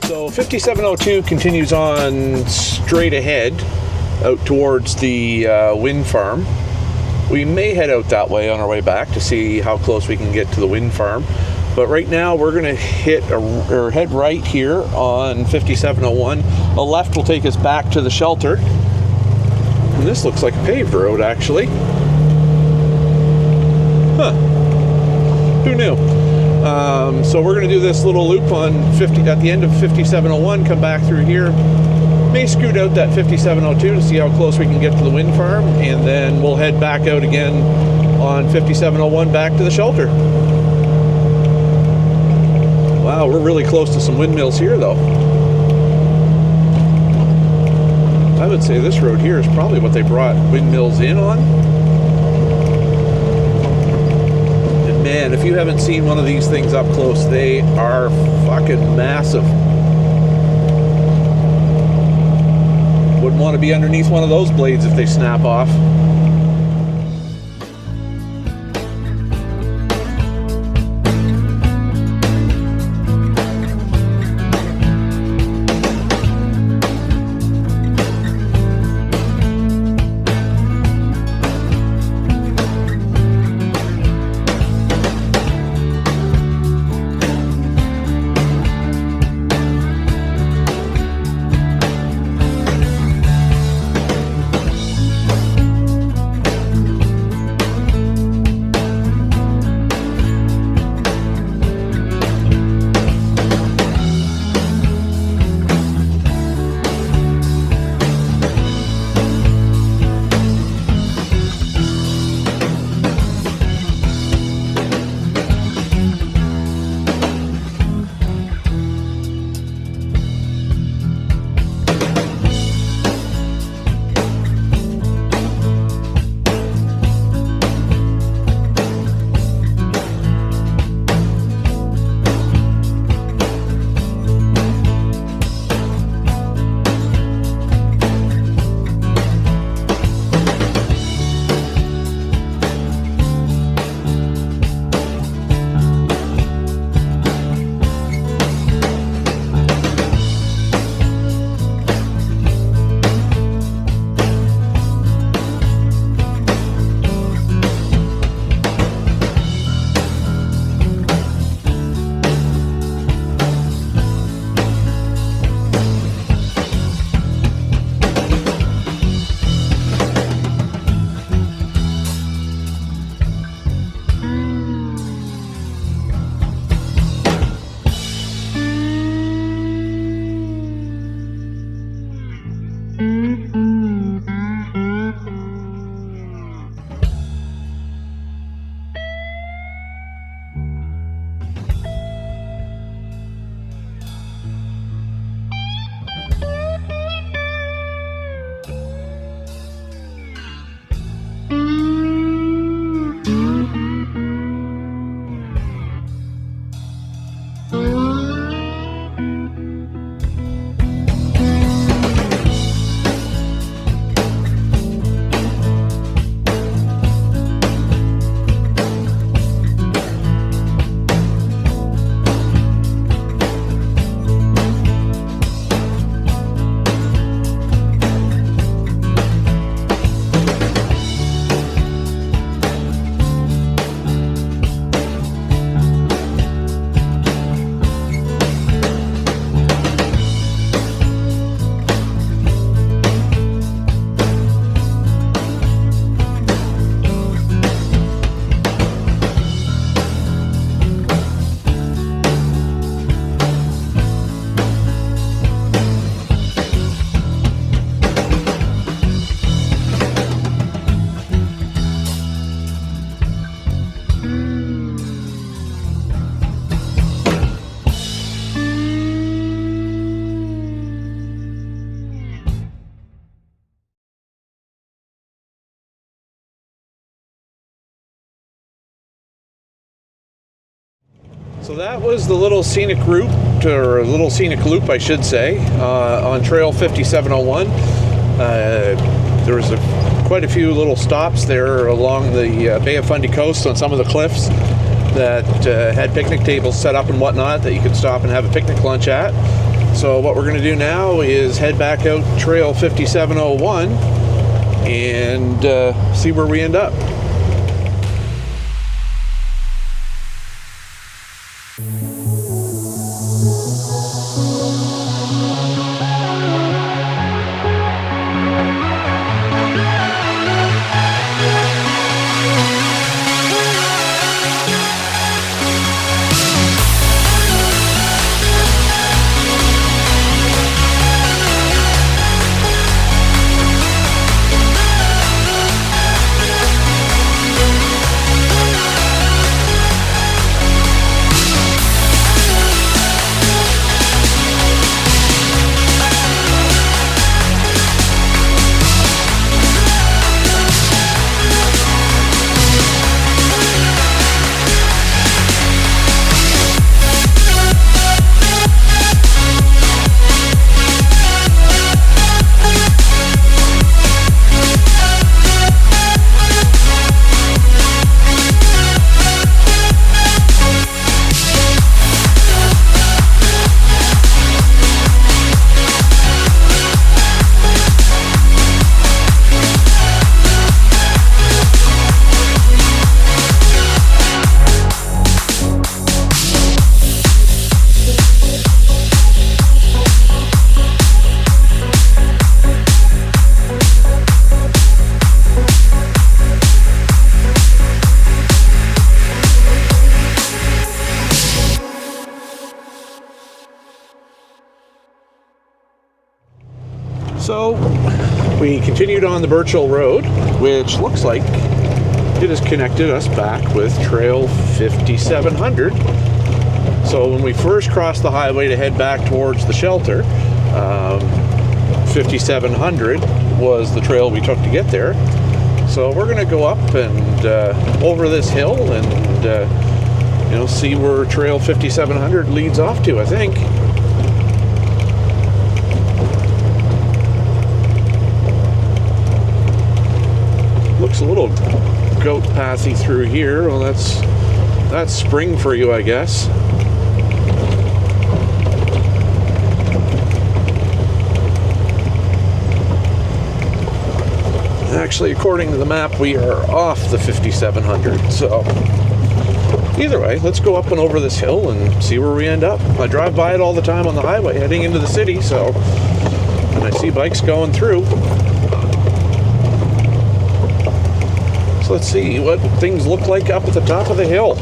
So 5702 continues on straight ahead out towards the wind farm. We may head out that way on our way back to see how close we can get to the wind farm. But right now we're going to head right here on 5701. A left will take us back to the shelter. And this looks like a paved road, actually. Huh. Who knew? So we're going to do this little loop on at the end of 5701, come back through here. May scoot out that 5702 to see how close we can get to the wind farm, and then we'll head back out again on 5701 back to the shelter. Wow, we're really close to some windmills here though. I would say this road here is probably what they brought windmills in on. And man, if you haven't seen one of these things up close, they are fucking massive. Wouldn't want to be underneath one of those blades if they snap off. So that was the little scenic route, or a little scenic loop, I should say, on Trail 5701. There was quite a few little stops there along the Bay of Fundy coast on some of the cliffs that had picnic tables set up and whatnot that you could stop and have a picnic lunch at. So what we're going to do now is head back out Trail 5701 and see where we end up. continued on the Birch Hill Road, which looks like it has connected us back with Trail 5700. So when we first crossed the highway to head back towards the shelter, 5700 was the trail we took to get there. So we're going to go up and over this hill and see where Trail 5700 leads off to, I think. Looks a little goat pathy through here. Well, that's spring for you, I guess. Actually, according to the map, we are off the 5700. So either way, let's go up and over this hill and see where we end up. I drive by it all the time on the highway heading into the city, so and I see bikes going through. So let's see what things look like up at the top of the hill.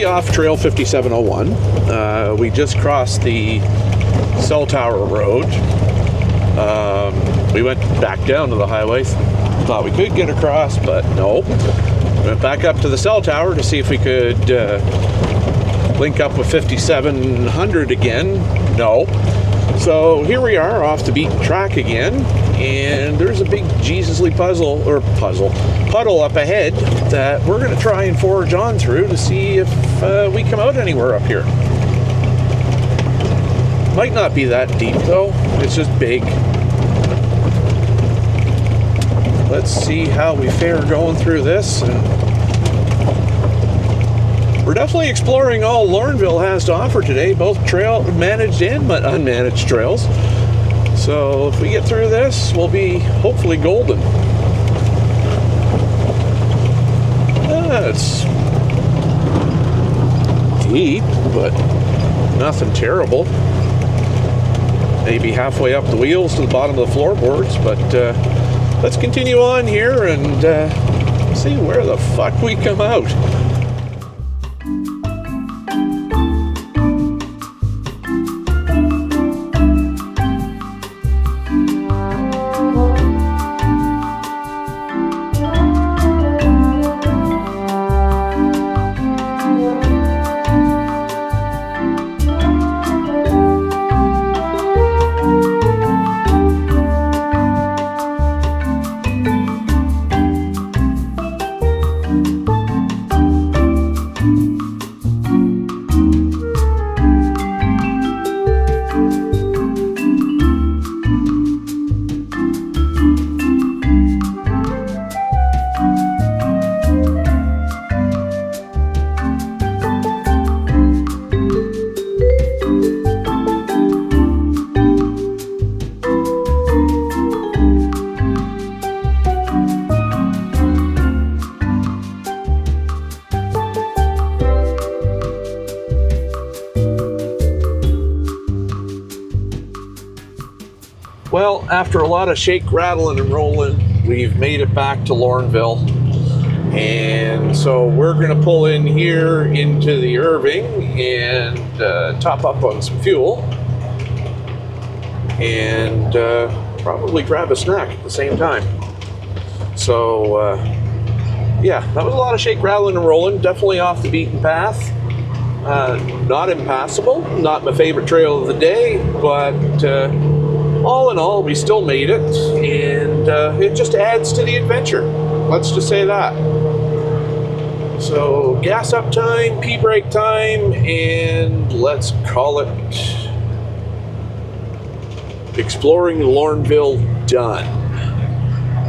Off Trail 5701. We just crossed the Cell Tower Road. We went back down to the highway. Thought we could get across, but no. Went back up to the Cell Tower to see if we could link up with 5700 again. No. So here we are off the beaten track again, and there's a big Jesusly puddle up ahead that we're going to try and forge on through to see if we come out anywhere up here. Might not be that deep though, it's just big. Let's see how we fare going through this. And we're definitely exploring all Laurenville has to offer today, both trail managed and unmanaged trails. So if we get through this, we'll be hopefully golden. It's deep, but nothing terrible. Maybe halfway up the wheels to the bottom of the floorboards, but let's continue on here and see where the fuck we come out. Well, after a lot of shake, rattling, and rolling, we've made it back to Laurenville. And so we're going to pull in here into the Irving and top up on some fuel. And probably grab a snack at the same time. So, yeah, that was a lot of shake, rattling, and rolling. Definitely off the beaten path. Not impassable. Not my favorite trail of the day, but all in all, we still made it, and it just adds to the adventure. Let's just say that. So, gas up time, pee break time, and let's call it exploring Lorneville done.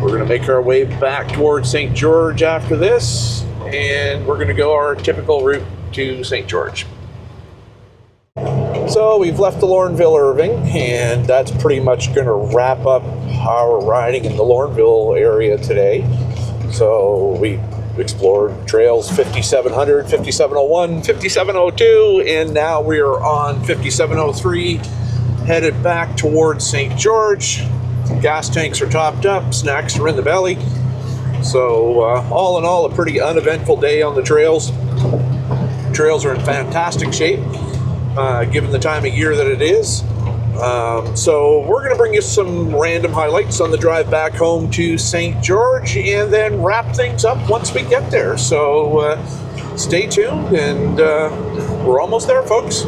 We're going to make our way back towards St. George after this, and we're going to go our typical route to St. George. So we've left the Lorneville Irving, and that's pretty much going to wrap up our riding in the Lorneville area today. So we explored trails 5700, 5701, 5702, and now we are on 5703, headed back towards St. George. Gas tanks are topped up, snacks are in the belly. So all in all, a pretty uneventful day on the trails. Trails are in fantastic shape, given the time of year that it is. So we're going to bring you some random highlights on the drive back home to St. George, and then wrap things up once we get there. So stay tuned, and we're almost there, folks.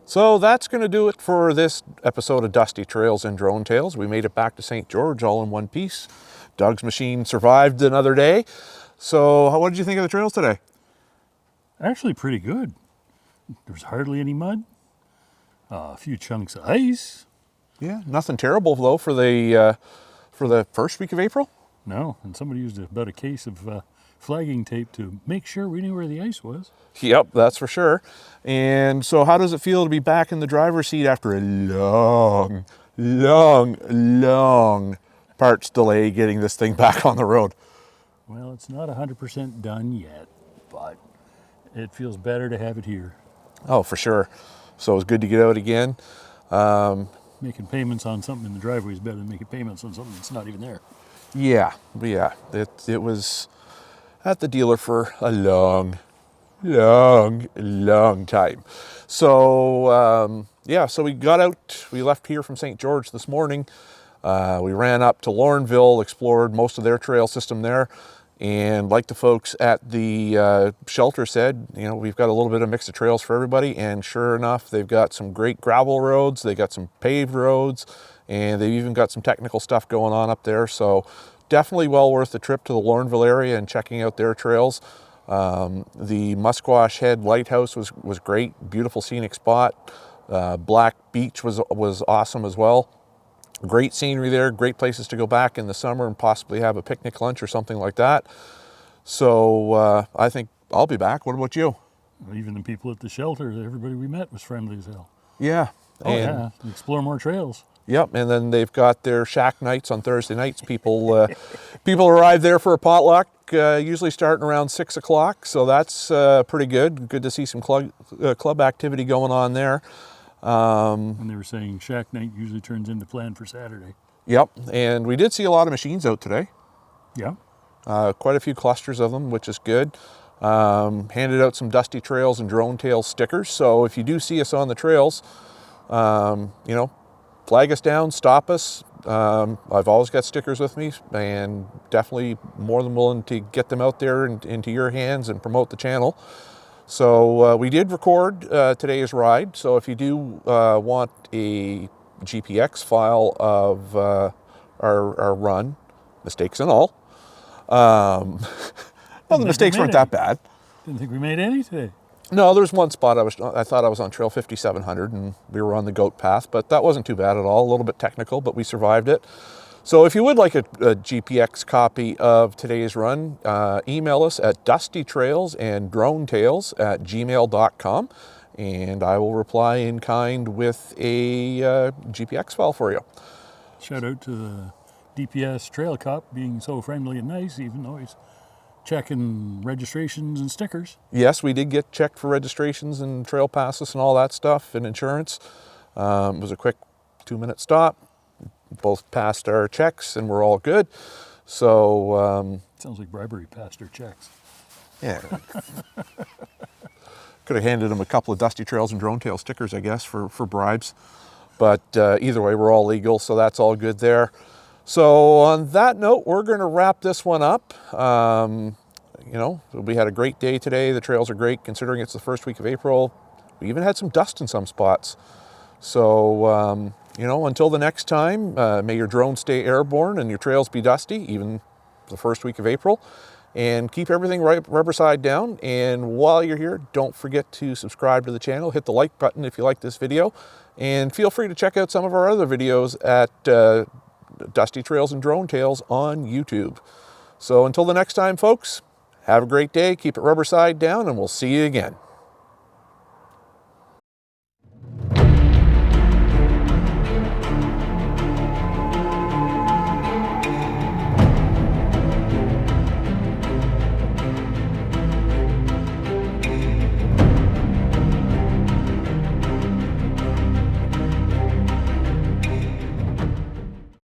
So that's going to do it for this episode of Dusty Trails and Drone Tales. We made it back to St. George all in one piece. Doug's machine survived another day. So what did you think of the trails today? Actually pretty good. There was hardly any mud. A few chunks of ice. Yeah, nothing terrible though for the first week of April. No, and somebody used about a case of flagging tape to make sure we knew where the ice was. Yep, that's for sure. And so how does it feel to be back in the driver's seat after a long parts delay getting this thing back on the road? Well, it's not 100% done yet, but it feels better to have it here. Oh, for sure. So it's good to get out again. Making payments on something in the driveway is better than making payments on something that's not even there. Yeah. It was at the dealer for a long time. So yeah, so we got out, we left here from St. George this morning. We ran up to Laurenville, explored most of their trail system there, and like the folks at the shelter said, you know, we've got a little bit of mix of trails for everybody, and sure enough, they've got some great gravel roads, they got some paved roads, and they've even got some technical stuff going on up there. So definitely well worth the trip to the Lorneville area and checking out their trails. The Musquash Head Lighthouse was great, beautiful scenic spot. Black Beach was awesome as well. Great scenery there, great places to go back in the summer and possibly have a picnic lunch or something like that. So I think I'll be back. What about you? Even the people at the shelter, everybody we met was friendly as hell. Yeah. Oh, yeah. Explore more trails. Yep, and then they've got their shack nights on Thursday nights. People people arrive there for a potluck, usually starting around 6 o'clock, so that's pretty good. Good to see some club activity going on there. And they were saying shack night usually turns into plan for Saturday. Yep, and we did see a lot of machines out today. Yeah. Quite a few clusters of them, which is good. Handed out some Dusty Trails and Drone Tails stickers, so if you do see us on the trails, you know, flag us down, stop us. I've always got stickers with me, and definitely more than willing to get them out there and into your hands and promote the channel. So we did record today's ride, so if you do want a GPX file of our run, mistakes and all, well, the mistakes weren't that bad. Didn't think we made any today. No, there's one spot I thought I was on trail 5700 and we were on the goat path, but that wasn't too bad at all. A little bit technical, but we survived it. So if you would like a GPX copy of today's run, email us at dustytrailsanddronetails@gmail.com, and I will reply in kind with a GPX file for you. Shout out to the DPS trail cop being so friendly and nice, even though he's checking registrations and stickers. Yes, we did get checked for registrations and trail passes and all that stuff and insurance. It was a quick 2-minute stop. Both passed our checks and we're all good. So sounds like bribery passed our checks. Yeah. Could have handed them a couple of Dusty Trails and Drone Tail stickers, I guess, for bribes. But either way, we're all legal, so that's all good there. So on that note, we're going to wrap this one up. You know, we had a great day today. The trails are great considering it's the first week of April. We even had some dust in some spots. So, you know, until the next time, may your drone stay airborne and your trails be dusty, even the first week of April. And keep everything rubber side down. And while you're here, don't forget to subscribe to the channel. Hit the like button if you like this video. And feel free to check out some of our other videos at Dusty Trails and Drone Tails on YouTube. So until the next time, folks, have a great day. Keep it rubber side down, and we'll see you again.